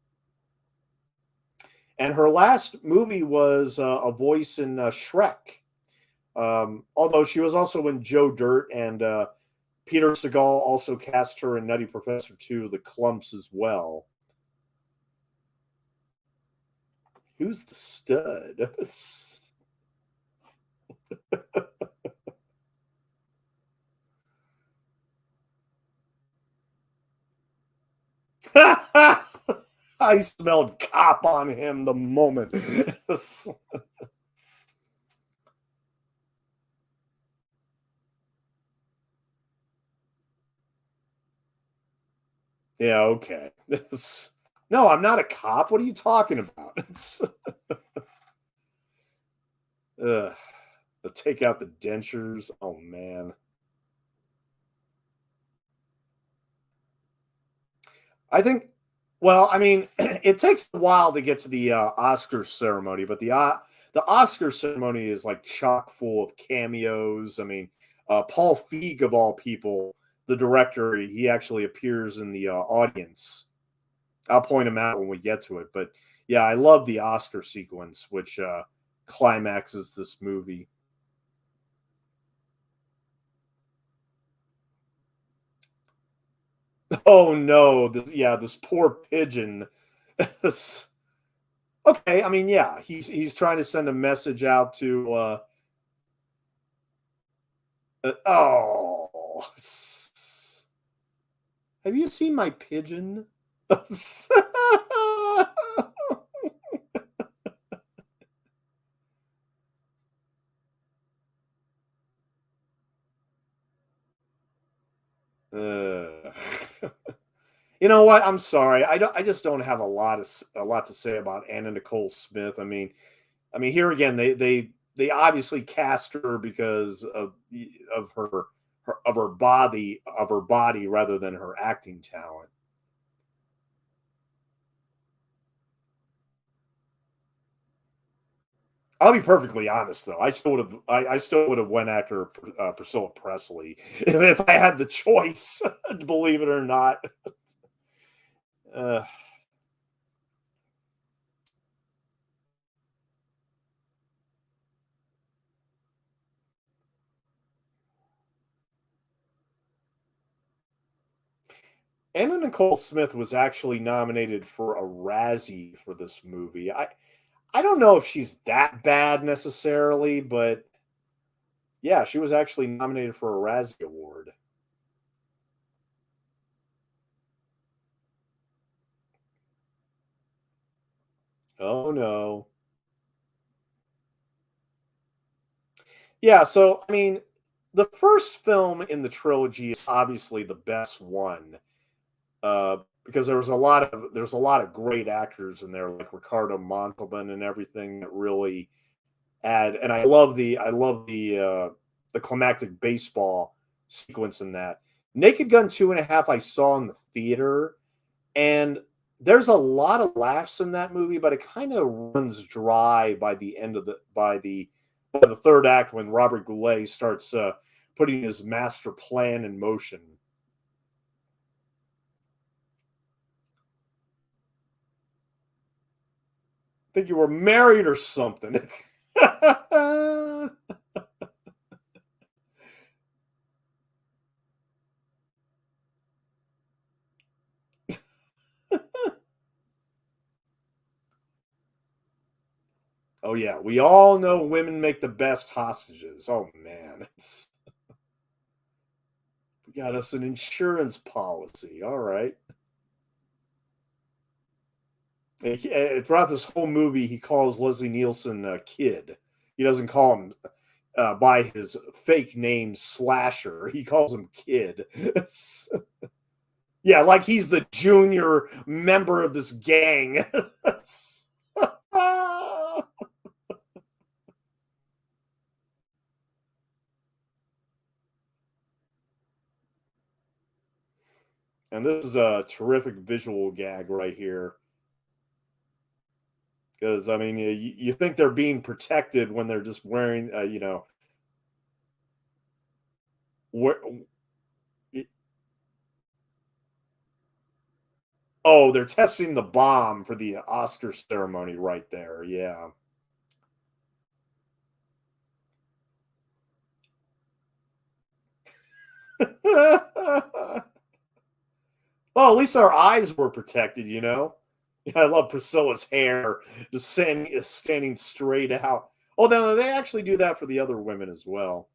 Speaker 1: And her last movie was a voice in Shrek. Although she was also in Joe Dirt, and Peter Segal also cast her in Nutty Professor 2, The Clumps as well. Who's the stud? I smelled cop on him the moment. Yeah, okay. No, I'm not a cop. What are you talking about? Take out the dentures. Oh man. I think. Well, I mean, it takes a while to get to the Oscar ceremony, but the Oscar ceremony is like chock full of cameos. I mean, Paul Feig of all people, the director, he actually appears in the audience. I'll point him out when we get to it, but yeah, I love the Oscar sequence, which climaxes this movie. Oh no, yeah, this poor pigeon. Okay, I mean, yeah, he's trying to send a message out to oh Have you seen my pigeon? Ugh. You know what? I'm sorry. I just don't have a lot to say about Anna Nicole Smith. I mean, here again, they obviously cast her because of her body rather than her acting talent. I'll be perfectly honest, though. I still would have went after Priscilla Presley if I had the choice. Believe it or not. Uh, Anna Nicole Smith was actually nominated for a Razzie for this movie. I don't know if she's that bad necessarily, but yeah, she was actually nominated for a Razzie Award. Oh no. Yeah, so I mean, the first film in the trilogy is obviously the best one, because there's a lot of great actors in there, like Ricardo Montalban and everything that really add. And I love the climactic baseball sequence in that. Naked Gun 2.5 I saw in the theater, and there's a lot of laughs in that movie, but it kind of runs dry by the end of the third act when Robert Goulet starts putting his master plan in motion. I think you were married or something. Oh yeah, we all know women make the best hostages. Oh man, we got us an insurance policy. All right. Throughout this whole movie, he calls Leslie Nielsen a kid. He doesn't call him by his fake name Slasher. He calls him Kid. Yeah, like he's the junior member of this gang. And this is a terrific visual gag right here. Because I mean, you think they're being protected when they're just wearing, where, oh, they're testing the bomb for the Oscar ceremony right there. Yeah. Well, at least our eyes were protected, you know. Yeah, I love Priscilla's hair just standing straight out. Oh, no, they actually do that for the other women as well.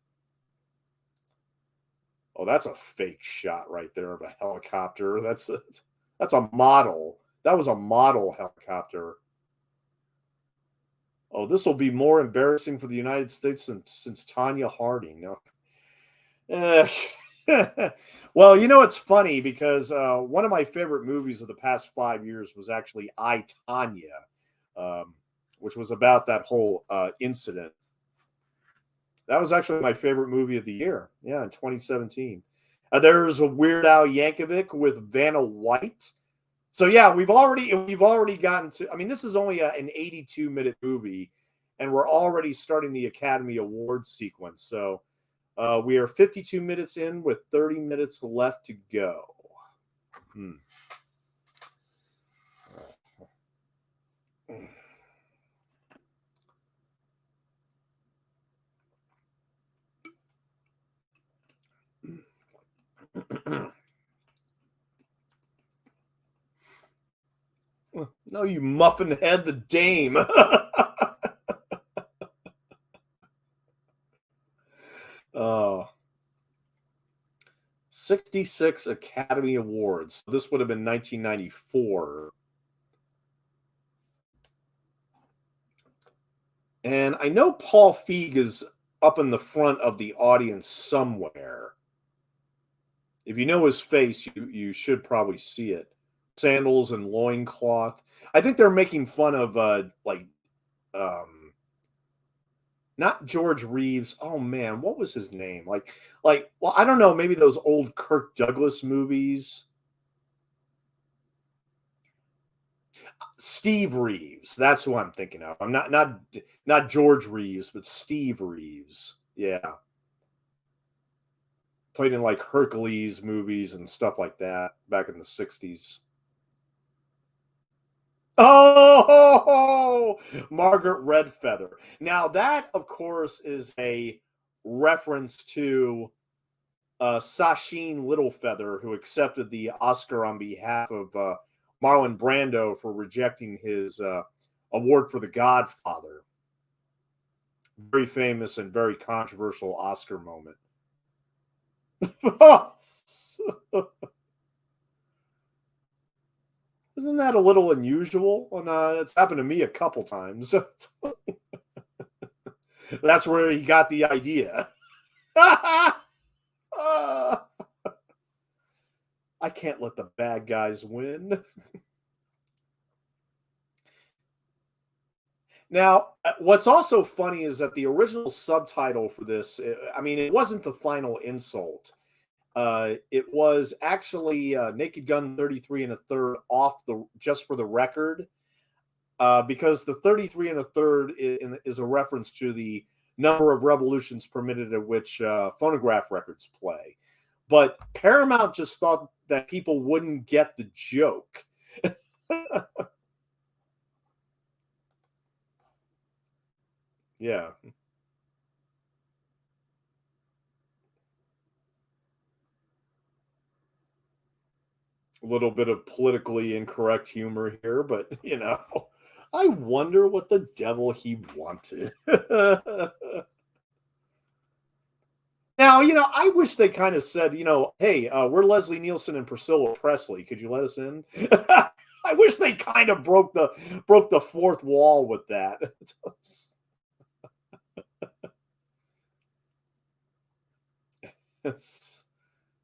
Speaker 1: Oh, that's a fake shot right there of a helicopter. That's a model. That was a model helicopter. Oh, this will be more embarrassing for the United States since Tanya Harding. No. Eh. Well, it's funny because one of my favorite movies of the past 5 years was actually I, Tanya, um, which was about that whole incident. That was actually my favorite movie of the year. Yeah, in 2017. There's a Weird Al Yankovic with Vanna White. So yeah, we've already gotten to. I mean, this is only an 82-minute movie, and we're already starting the Academy Awards sequence. So we are 52 minutes in with 30 minutes left to go. Hmm. No, you muffin head, the dame. Oh, 66 Academy Awards. This would have been 1994. And I know Paul Feig is up in the front of the audience somewhere. If you know his face, you should probably see it. Sandals and loincloth. I think they're making fun of like um not George Reeves. Oh man, what was his name? Like well, I don't know, maybe those old Kirk Douglas movies. Steve Reeves. That's who I'm thinking of. I'm not George Reeves, but Steve Reeves. Yeah. Played in like Hercules movies and stuff like that back in the 60s. Oh, Margaret Redfeather. Now that, of course, is a reference to Sacheen Littlefeather, who accepted the Oscar on behalf of Marlon Brando for rejecting his award for The Godfather. Very famous and very controversial Oscar moment. Isn't that a little unusual? Well, it's happened to me a couple times. That's where he got the idea. I can't let the bad guys win. Now, what's also funny is that the original subtitle for this, I mean, it wasn't the final insult. It was actually Naked Gun 33 and a third off the just for the record, because the 33 and a third is a reference to the number of revolutions permitted at which phonograph records play. But Paramount just thought that people wouldn't get the joke. Yeah. A little bit of politically incorrect humor here, but I wonder what the devil he wanted. Now, I wish they kind of said, hey, we're Leslie Nielsen and Priscilla Presley. Could you let us in? I wish they kind of broke the fourth wall with that.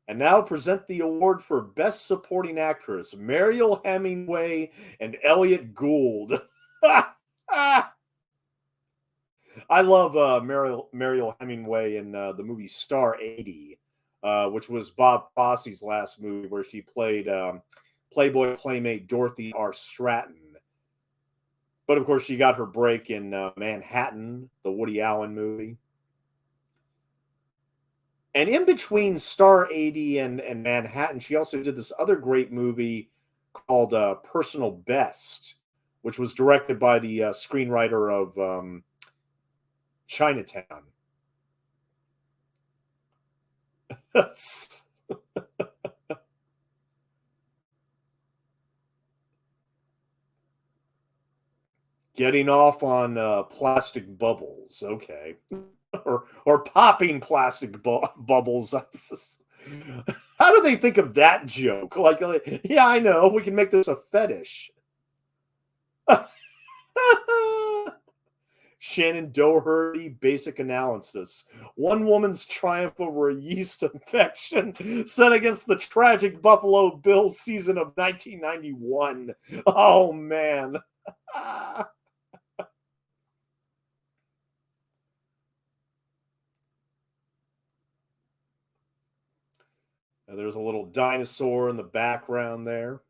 Speaker 1: And now present the award for Best Supporting Actress, Mariel Hemingway and Elliot Gould. I love Mariel Hemingway in the movie Star 80, which was Bob Fosse's last movie where she played Playboy playmate Dorothy R. Stratton. But of course, she got her break in Manhattan, the Woody Allen movie. And in between Star 80 and Manhattan, she also did this other great movie called Personal Best, which was directed by the screenwriter of Chinatown. Getting off on plastic bubbles, okay, or popping plastic bubbles. How do they think of that joke? Like, yeah, I know we can make this a fetish. Shannon Doherty, basic analysis. One woman's triumph over a yeast infection set against the tragic Buffalo Bills season of 1991. Oh, man. There's a little dinosaur in the background there.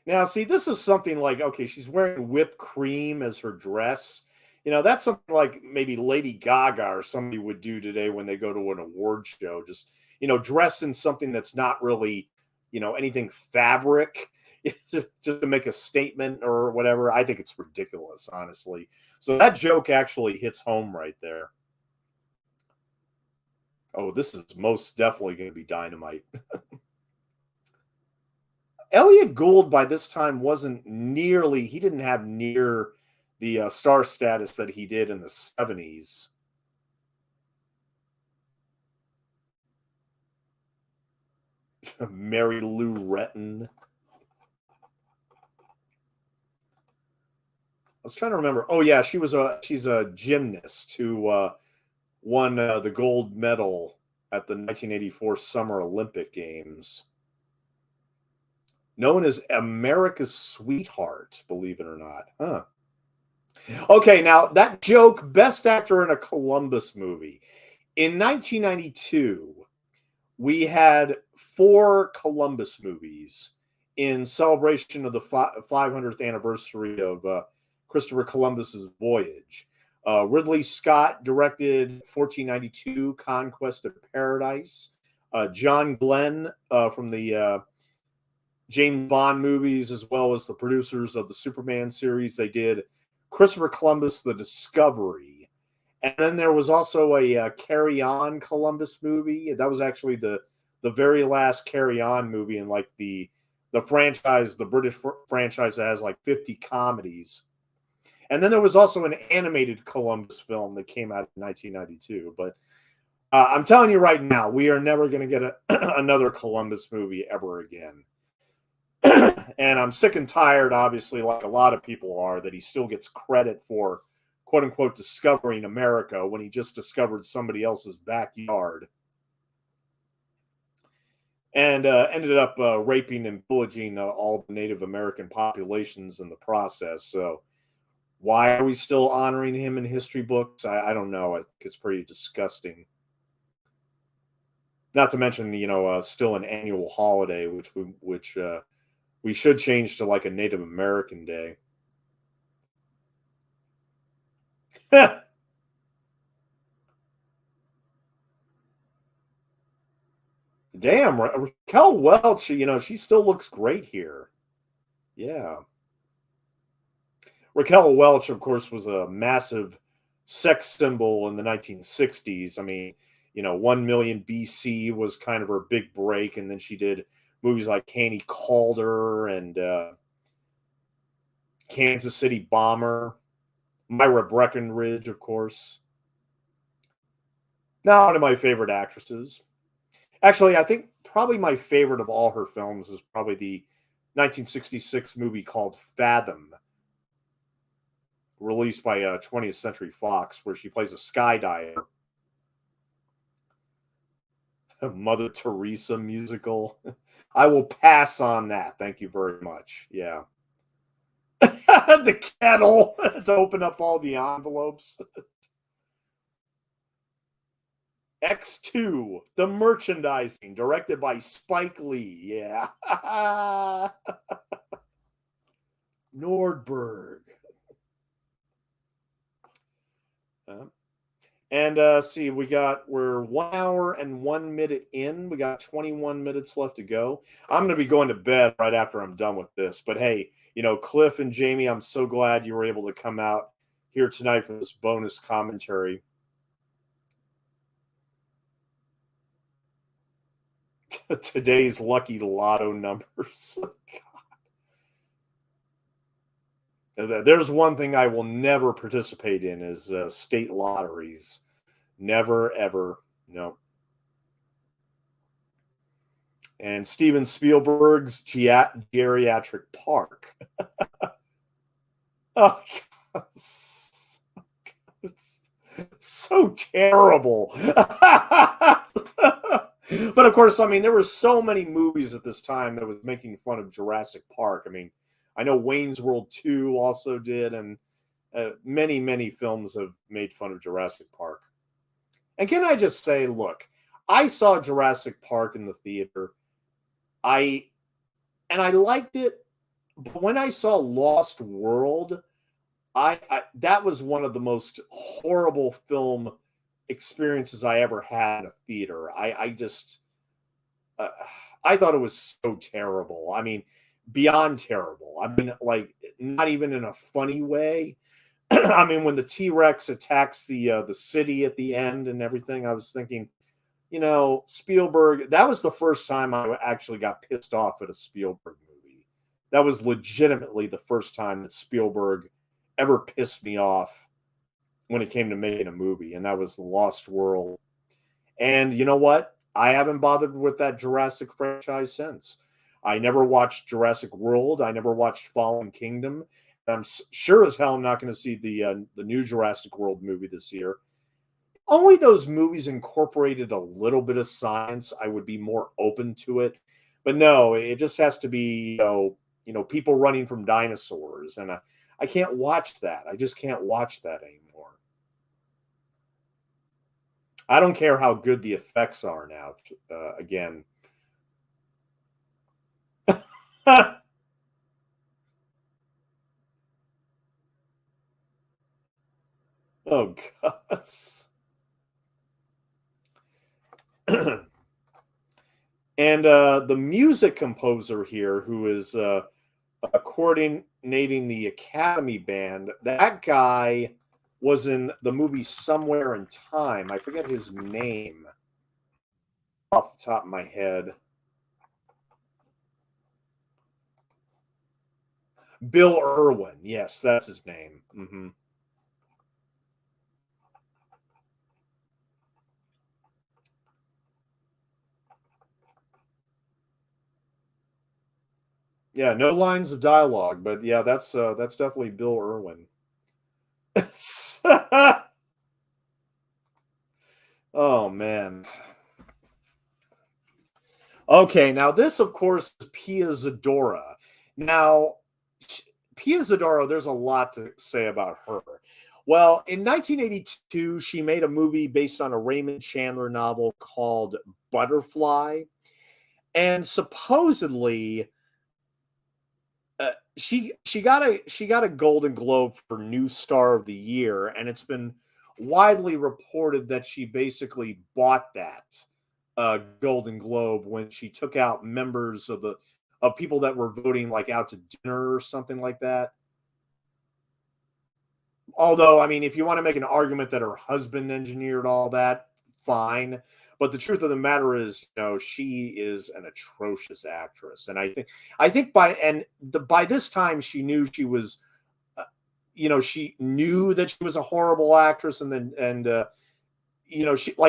Speaker 1: Now, see, this is something like, okay, she's wearing whipped cream as her dress. That's something like maybe Lady Gaga or somebody would do today when they go to an award show. Just, dress in something that's not really, anything fabric, just to make a statement or whatever. I think it's ridiculous, honestly. So that joke actually hits home right there. Oh, this is most definitely going to be dynamite. Elliot Gould by this time wasn't nearly, he didn't have near the star status that he did in the 70s. Mary Lou Retton. I was trying to remember. Oh yeah, she's a gymnast who won the gold medal at the 1984 Summer Olympic Games. Known as America's Sweetheart, believe it or not. Huh. Okay, now that joke, best actor in a Columbus movie. In 1992, we had 4 Columbus movies in celebration of the 500th anniversary of Christopher Columbus's voyage. Ridley Scott directed 1492 Conquest of Paradise. John Glenn from the James Bond movies, as well as the producers of the Superman series, they did Christopher Columbus: The Discovery. And then there was also a Carry On Columbus movie. That was actually the very last Carry On movie in like the franchise, the British franchise that has like 50 comedies. And then there was also an animated Columbus film that came out in 1992. But I'm telling you right now, we are never going to get another Columbus movie ever again. And I'm sick and tired, obviously, like a lot of people are, that he still gets credit for, quote unquote, discovering America when he just discovered somebody else's backyard. And ended up raping and pillaging all the Native American populations in the process. So why are we still honoring him in history books? I don't know. I think it's pretty disgusting. Not to mention, still an annual holiday, which we should change to like a Native American Day. Damn, Raquel Welch, she still looks great here. Yeah. Raquel Welch, of course, was a massive sex symbol in the 1960s. I mean, 1 Million BC was kind of her big break, and then she did movies like Haney Calder and Kansas City Bomber, Myra Breckenridge, of course. Now, one of my favorite actresses. Actually, I think probably my favorite of all her films is probably the 1966 movie called Fathom, released by 20th Century Fox, where she plays a skydiver. Mother Teresa musical. I will pass on that. Thank you very much. Yeah. The kettle to open up all the envelopes. X2, the merchandising, directed by Spike Lee. Yeah. Nordberg. And see, we're 1 hour and 1 minute in. We got 21 minutes left to go. I'm going to be going to bed right after I'm done with this. But hey, Cliff and Jamie, I'm so glad you were able to come out here tonight for this bonus commentary. Today's lucky lotto numbers. There's one thing I will never participate in is state lotteries. Never, ever. No. And Steven Spielberg's Geriatric Park. Oh, God. It's so terrible. But of course, I mean, there were so many movies at this time that was making fun of Jurassic Park. I mean, I know Wayne's World 2 also did, and many, many films have made fun of Jurassic Park. And can I just say, look, I saw Jurassic Park in the theater. I liked it, but when I saw Lost World, I that was one of the most horrible film experiences I ever had in a theater. I just I thought it was so terrible. I mean, beyond terrible. I mean, like not even in a funny way. I mean, when the T-Rex attacks the city at the end and everything, I was thinking, Spielberg, that was the first time I actually got pissed off at a Spielberg movie. That was legitimately the first time that Spielberg ever pissed me off when it came to making a movie, and that was The Lost World. And you know what? I haven't bothered with that Jurassic franchise since. I never watched Jurassic World. I never watched Fallen Kingdom. I'm sure as hell I'm not going to see the new Jurassic World movie this year. Only those movies incorporated a little bit of science, I would be more open to it. But no, it just has to be, people running from dinosaurs, and I can't watch that. I just can't watch that anymore. I don't care how good the effects are now. Again, oh god. And the music composer here, who is coordinating the Academy Band, that guy was in the movie Somewhere in Time. I forget his name off the top of my head. Bill Irwin. Yes, that's his name. Yeah, no lines of dialogue, but yeah, that's definitely Bill Irwin. Oh man. Okay, now this, of course, is Piazza. Now, Piazza, there's a lot to say about her. Well, in 1982, she made a movie based on a Raymond Chandler novel called Butterfly, and supposedly, she got a Golden Globe for New Star of the Year, and it's been widely reported that she basically bought that Golden Globe when she took out members of people that were voting like out to dinner or something like that. Although, I mean, if you want to make an argument that her husband engineered all that, fine. But the truth of the matter is, she is an atrocious actress, and I think by this time she knew she was, she knew that she was a horrible actress, and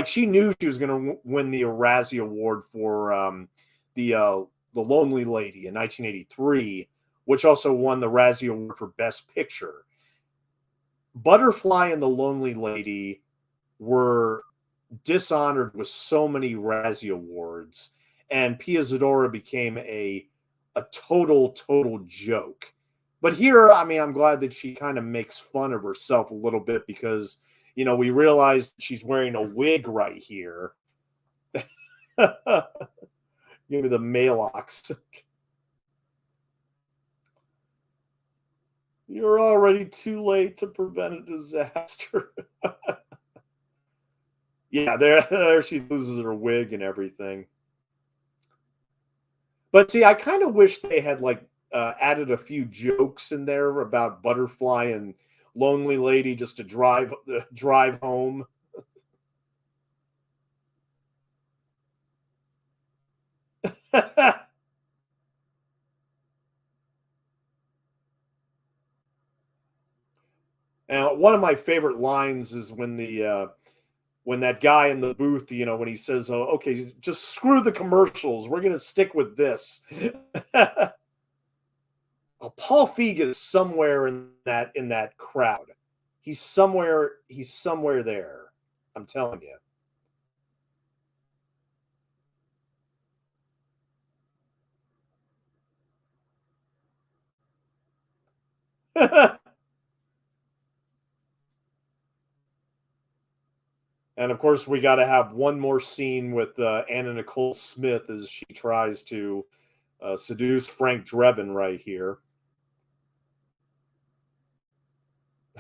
Speaker 1: she knew she was going to win the Razzie Award for the uh, the Lonely Lady in 1983, which also won the Razzie Award for Best Picture. Butterfly and the Lonely Lady were dishonored with so many Razzie Awards, and Piazzadora became a total joke. But here, I mean, I'm glad that she kind of makes fun of herself a little bit because we realize she's wearing a wig right here. Give me the Malox. You're already too late to prevent a disaster. Yeah, there she loses her wig and everything. But see, I kind of wish they had like added a few jokes in there about Butterfly and Lonely Lady just to drive home. And one of my favorite lines is when that guy in the booth, when he says, "Oh, okay, just screw the commercials. We're gonna stick with this." Oh, Paul Feig is somewhere in that crowd. He's somewhere there. I'm telling you. And of course, we got to have one more scene with Anna Nicole Smith as she tries to seduce Frank Drebin right here.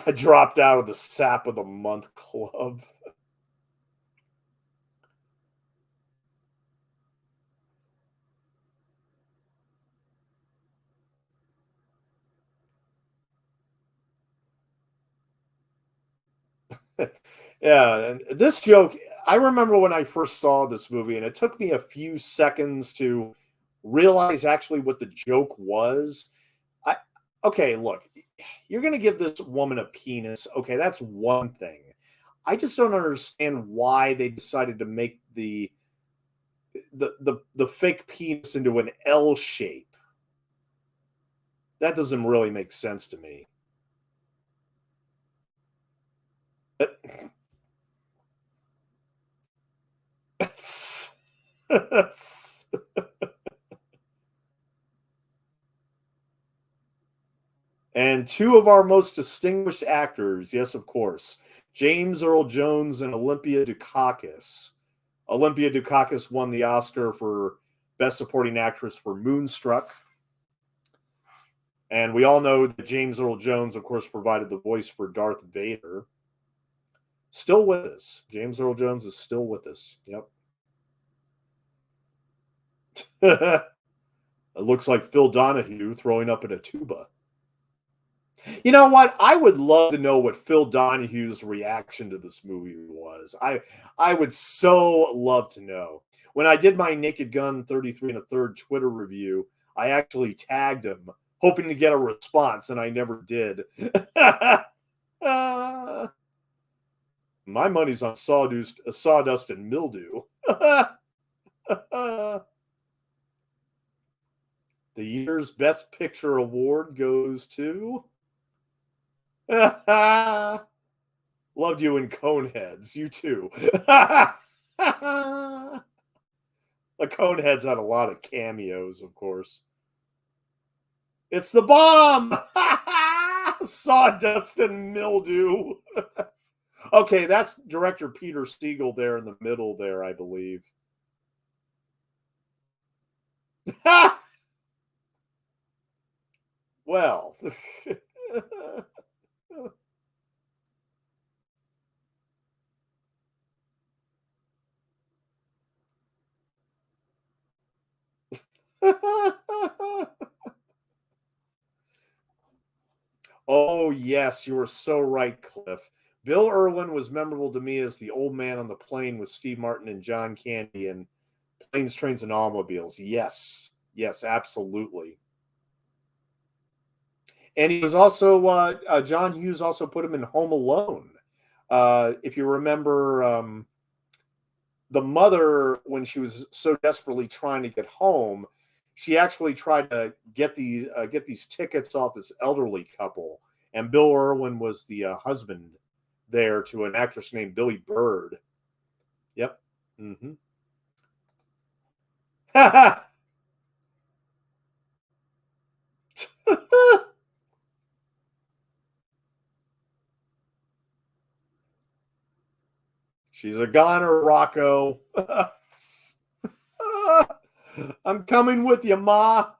Speaker 1: I dropped out of the Sap of the Month Club. Yeah, and this joke, I remember when I first saw this movie, and it took me a few seconds to realize actually what the joke was. I Okay, look, you're gonna give this woman a penis. Okay, that's one thing. I just don't understand why they decided to make the fake penis into an L shape. That doesn't really make sense to me. And two of our most distinguished actors, yes, of course, James Earl Jones and Olympia Dukakis. Olympia Dukakis won the Oscar for Best Supporting Actress for Moonstruck. And we all know that James Earl Jones, of course, provided the voice for Darth Vader. Still with us. James Earl Jones is still with us. Yep. It looks like Phil Donahue throwing up in a tuba. You know what? I would love to know what Phil Donahue's reaction to this movie was. I would so love to know. When I did my Naked Gun 33 and a third Twitter review, I actually tagged him, hoping to get a response, and I never did. My money's on sawdust and mildew. The year's Best Picture award goes to. Loved you in Coneheads. You too. The Coneheads had a lot of cameos, of course. It's the bomb! Sawdust and mildew. Okay, that's director Peter Segal there in the middle there, I believe. Well. Oh, yes, you were so right, Cliff. Bill Irwin was memorable to me as the old man on the plane with Steve Martin and John Candy and Planes, Trains, and Automobiles. Yes. Yes, absolutely. And he was also, John Hughes also put him in Home Alone. If you remember, the mother, when she was so desperately trying to get home, she actually tried to get these tickets off this elderly couple, and Bill Irwin was the husband there to an actress named Billy Bird. Yep. Mm-hmm. She's a goner, Rocco. I'm coming with you, Ma.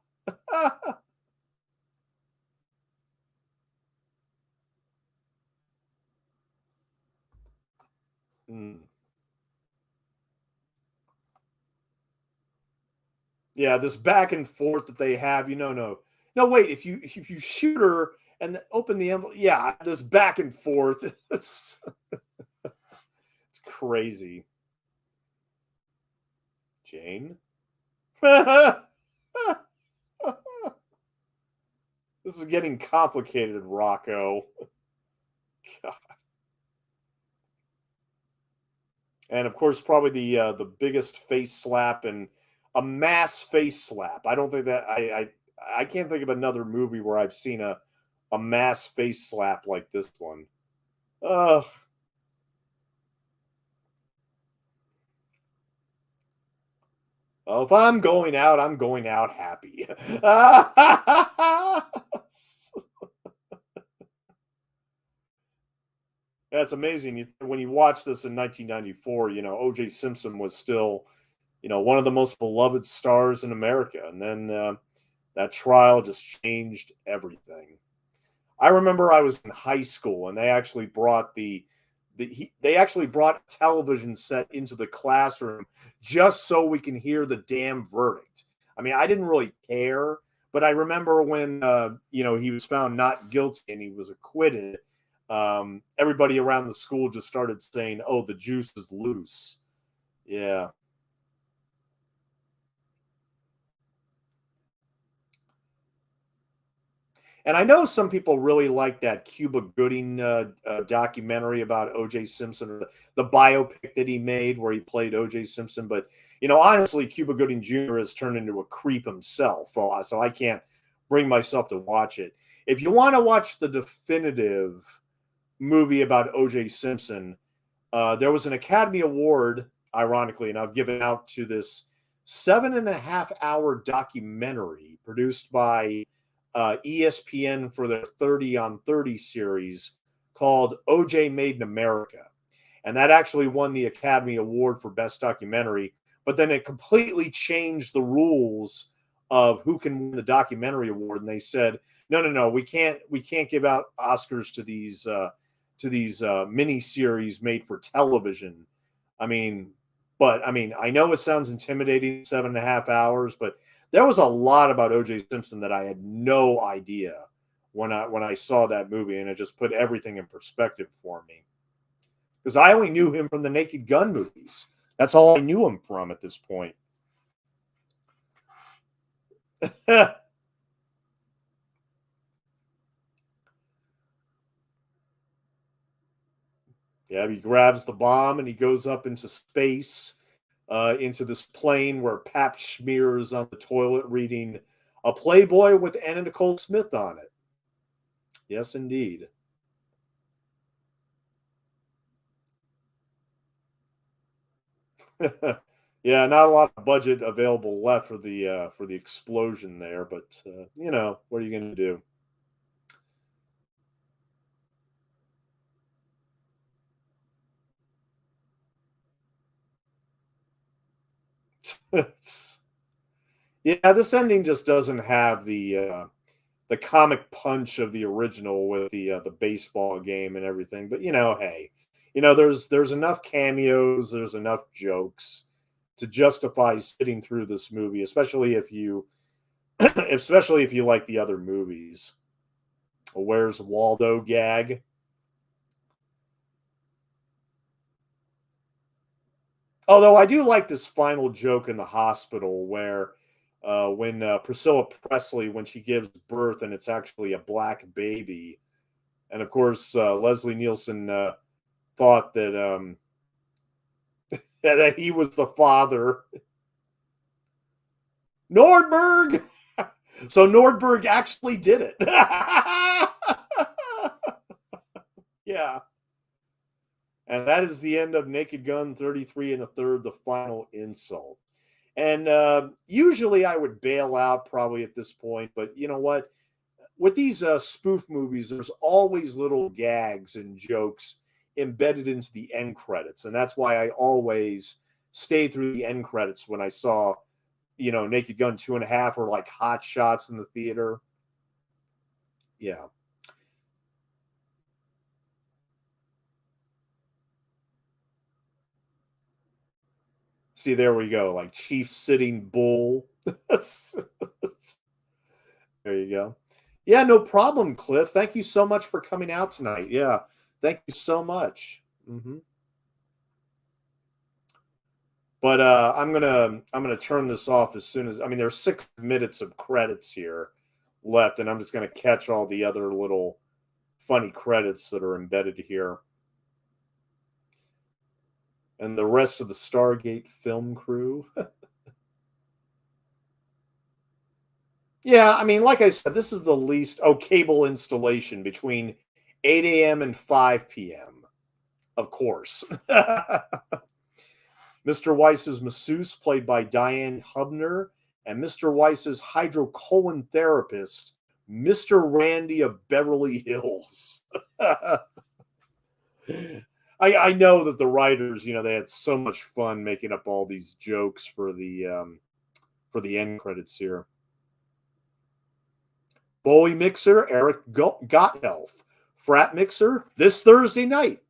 Speaker 1: Mm. Yeah, this back and forth that they have, no, wait. If you shoot her and open the envelope, yeah, this back and forth, it's crazy. Jane, this is getting complicated, Rocco. And of course, probably the biggest face slap and a mass face slap. I don't think that I can't think of another movie where I've seen a mass face slap like this one. Uh, if I'm going out happy. That's amazing. When you watch this in 1994, O.J. Simpson was still, one of the most beloved stars in America, and then that trial just changed everything. I remember I was in high school, and they actually brought they actually brought a television set into the classroom just so we can hear the damn verdict. I mean, I didn't really care, but I remember when he was found not guilty and he was acquitted. everybody around the school just started saying, "Oh, the juice is loose." Yeah. And I know some people really like that Cuba Gooding documentary about O.J. Simpson, or the biopic that he made where he played O.J. Simpson. But honestly, Cuba Gooding Jr. has turned into a creep himself, so I can't bring myself to watch it. If you want to watch the definitive movie about O.J. Simpson, there was an Academy Award, ironically enough, given out to this 7.5 hour documentary produced by ESPN for their 30 on 30 series called OJ Made in America. And that actually won the Academy Award for Best Documentary. But then it completely changed the rules of who can win the documentary award. And they said, no, no, no, we can't give out Oscars to these mini series made for television. I mean, I know it sounds intimidating, 7.5 hours, but there was a lot about O.J. Simpson that I had no idea when I saw that movie, and it just put everything in perspective for me. Because I only knew him from the Naked Gun movies. That's all I knew him from at this point. Yeah, he grabs the bomb and he goes up into space, into this plane where Pap smears on the toilet reading a Playboy with Anna Nicole Smith on it. Yes, indeed. Yeah, not a lot of budget available left for the explosion there, but what are you going to do? Yeah, this ending just doesn't have the comic punch of the original with the baseball game and everything. But hey, there's enough cameos, there's enough jokes to justify sitting through this movie, especially if you especially if you like the other movies. Where's Waldo gag? Although I do like this final joke in the hospital where when Priscilla Presley, when she gives birth and it's actually a black baby, and of course Leslie Nielsen thought that he was the father. Nordberg. So Nordberg actually did it. Yeah. And that is the end of Naked Gun 33 and a third, the final insult. And usually I would bail out probably at this point, but you know what? With these spoof movies, there's always little gags and jokes embedded into the end credits. And that's why I always stayed through the end credits when I saw, Naked Gun 2.5 or like Hot Shots in the theater. Yeah. See, there we go. Like Chief Sitting Bull. There you go. Yeah, no problem, Cliff. Thank you so much for coming out tonight. Yeah, thank you so much. But I'm gonna turn this off as soon as there's 6 minutes of credits here left, and I'm just gonna catch all the other little funny credits that are embedded here, and the rest of the Stargate film crew. Yeah, like I said, this is the least. Oh, cable installation between 8 a.m. and 5 p.m. Of course. Mr. Weiss's masseuse, played by Diane Hubner, and Mr. Weiss's hydrocolon therapist, Mr. Randy of Beverly Hills. I know that the writers, they had so much fun making up all these jokes for the end credits here. Bowie Mixer, Eric Gottelf. Frat Mixer, this Thursday night.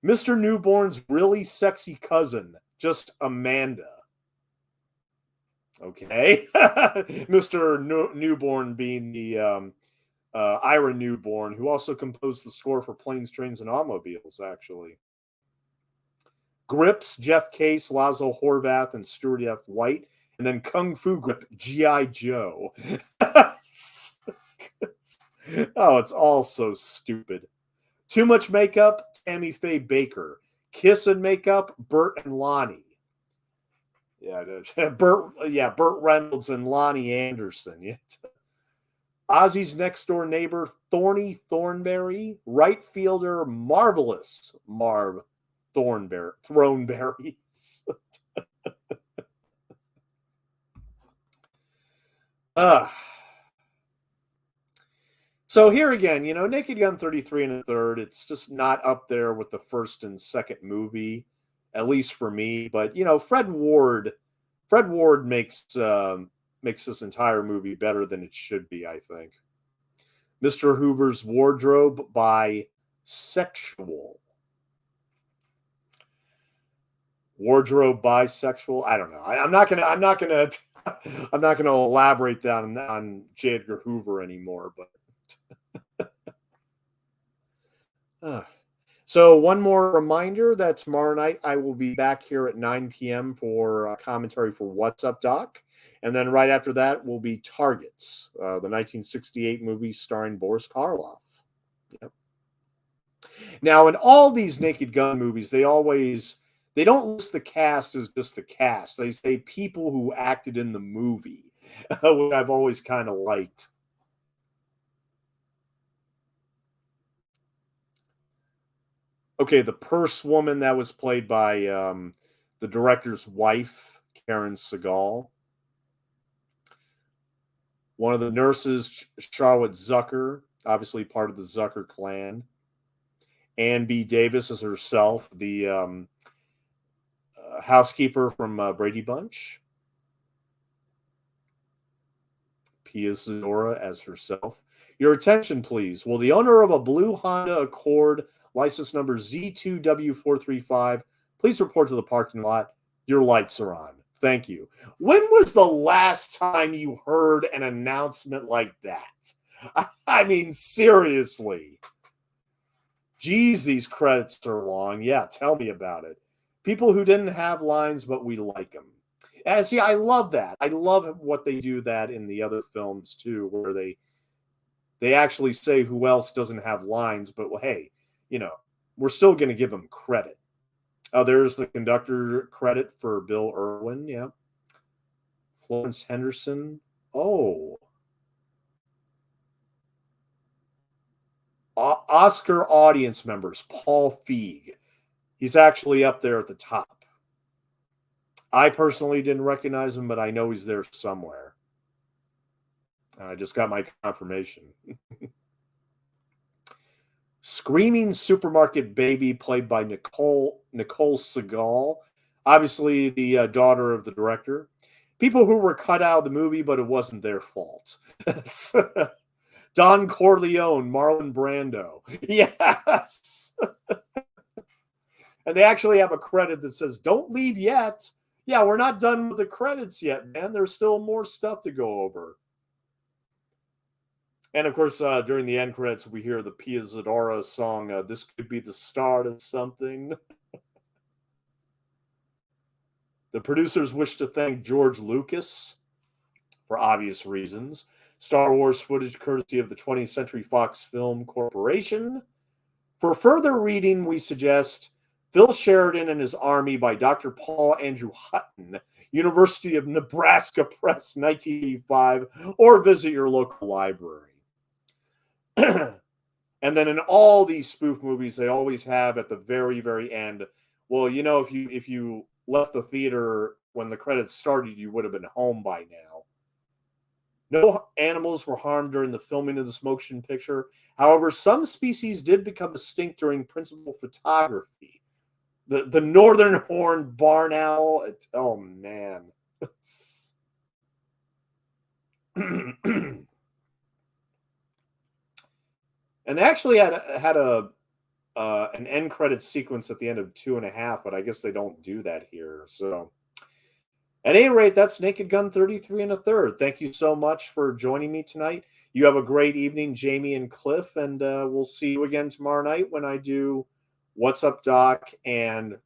Speaker 1: Mr. Newborn's really sexy cousin, just Amanda. Okay. Mr. Newborn being Ira Newborn, who also composed the score for Planes, Trains, and Automobiles, actually. Grips, Jeff Case, Laszlo Horvath, and Stuart F. White. And then Kung Fu Grip, G.I. Joe. Oh, it's all so stupid. Too Much Makeup, Tammy Faye Baker. Kiss and Makeup, Burt and Lonnie. Yeah, Burt Reynolds and Lonnie Anderson. Yeah. Ozzy's Next Door Neighbor, Thorny Thornberry. Right fielder, Marvelous Marv Throneberries. So here again, Naked Gun 33 and a third, it's just not up there with the first and second movie, at least for me. But, Fred Ward makes this entire movie better than it should be, I think. Mr. Hoover's Wardrobe, Bisexual. Wardrobe bisexual. I don't know. I'm not gonna elaborate that on J. Edgar Hoover anymore. But so one more reminder that tomorrow night I will be back here at 9 p.m. for commentary for What's Up, Doc, and then right after that will be Targets, the 1968 movie starring Boris Karloff. Yep. Now, in all these Naked Gun movies, they don't list the cast as just the cast. They say people who acted in the movie, which I've always kind of liked. Okay, the purse woman, that was played by the director's wife, Karen Segal. One of the nurses, Charlotte Zucker, obviously part of the Zucker clan. Ann B. Davis as herself, the housekeeper from Brady Bunch. Piazza Dora as herself. Your attention, please. Will the owner of a blue Honda Accord, license number Z2W435, please report to the parking lot? Your lights are on. Thank you. When was the last time you heard an announcement like that? I mean, seriously. Geez, these credits are long. Yeah, tell me about it. People who didn't have lines, but we like them. And see, I love that. I love what they do that in the other films too, where they actually say who else doesn't have lines, but well, hey, we're still going to give them credit. Oh, there's the conductor credit for Bill Irwin. Yeah. Florence Henderson. Oh. Oscar audience members, Paul Feig. He's actually up there at the top. I personally didn't recognize him, but I know he's there somewhere. I just got my confirmation. Screaming Supermarket Baby, played by Nicole Segal, obviously the daughter of the director. People who were cut out of the movie, but it wasn't their fault. Don Corleone, Marlon Brando. Yes. And they actually have a credit that says, "Don't leave yet." Yeah, we're not done with the credits yet, man. There's still more stuff to go over. And of course, during the end credits, we hear the Piazza song, "This Could Be the Start of Something." The producers wish to thank George Lucas, for obvious reasons. Star Wars footage courtesy of the 20th Century Fox Film Corporation. For further reading, we suggest Phil Sheridan and His Army by Dr. Paul Andrew Hutton, University of Nebraska Press, 1985, or visit your local library. And then in all these spoof movies, they always have at the very, very end, well, if you left the theater when the credits started, you would have been home by now. No animals were harmed during the filming of this motion picture. However, some species did become extinct during principal photography. The northern horned barn owl. Oh man. And they actually had an end credit sequence at the end of 2.5, but I guess they don't do that here. So at any rate, that's Naked Gun 33 and a third. Thank you so much for joining me tonight. You have a great evening, Jamie and Cliff, and we'll see you again tomorrow night when I do What's Up, Doc and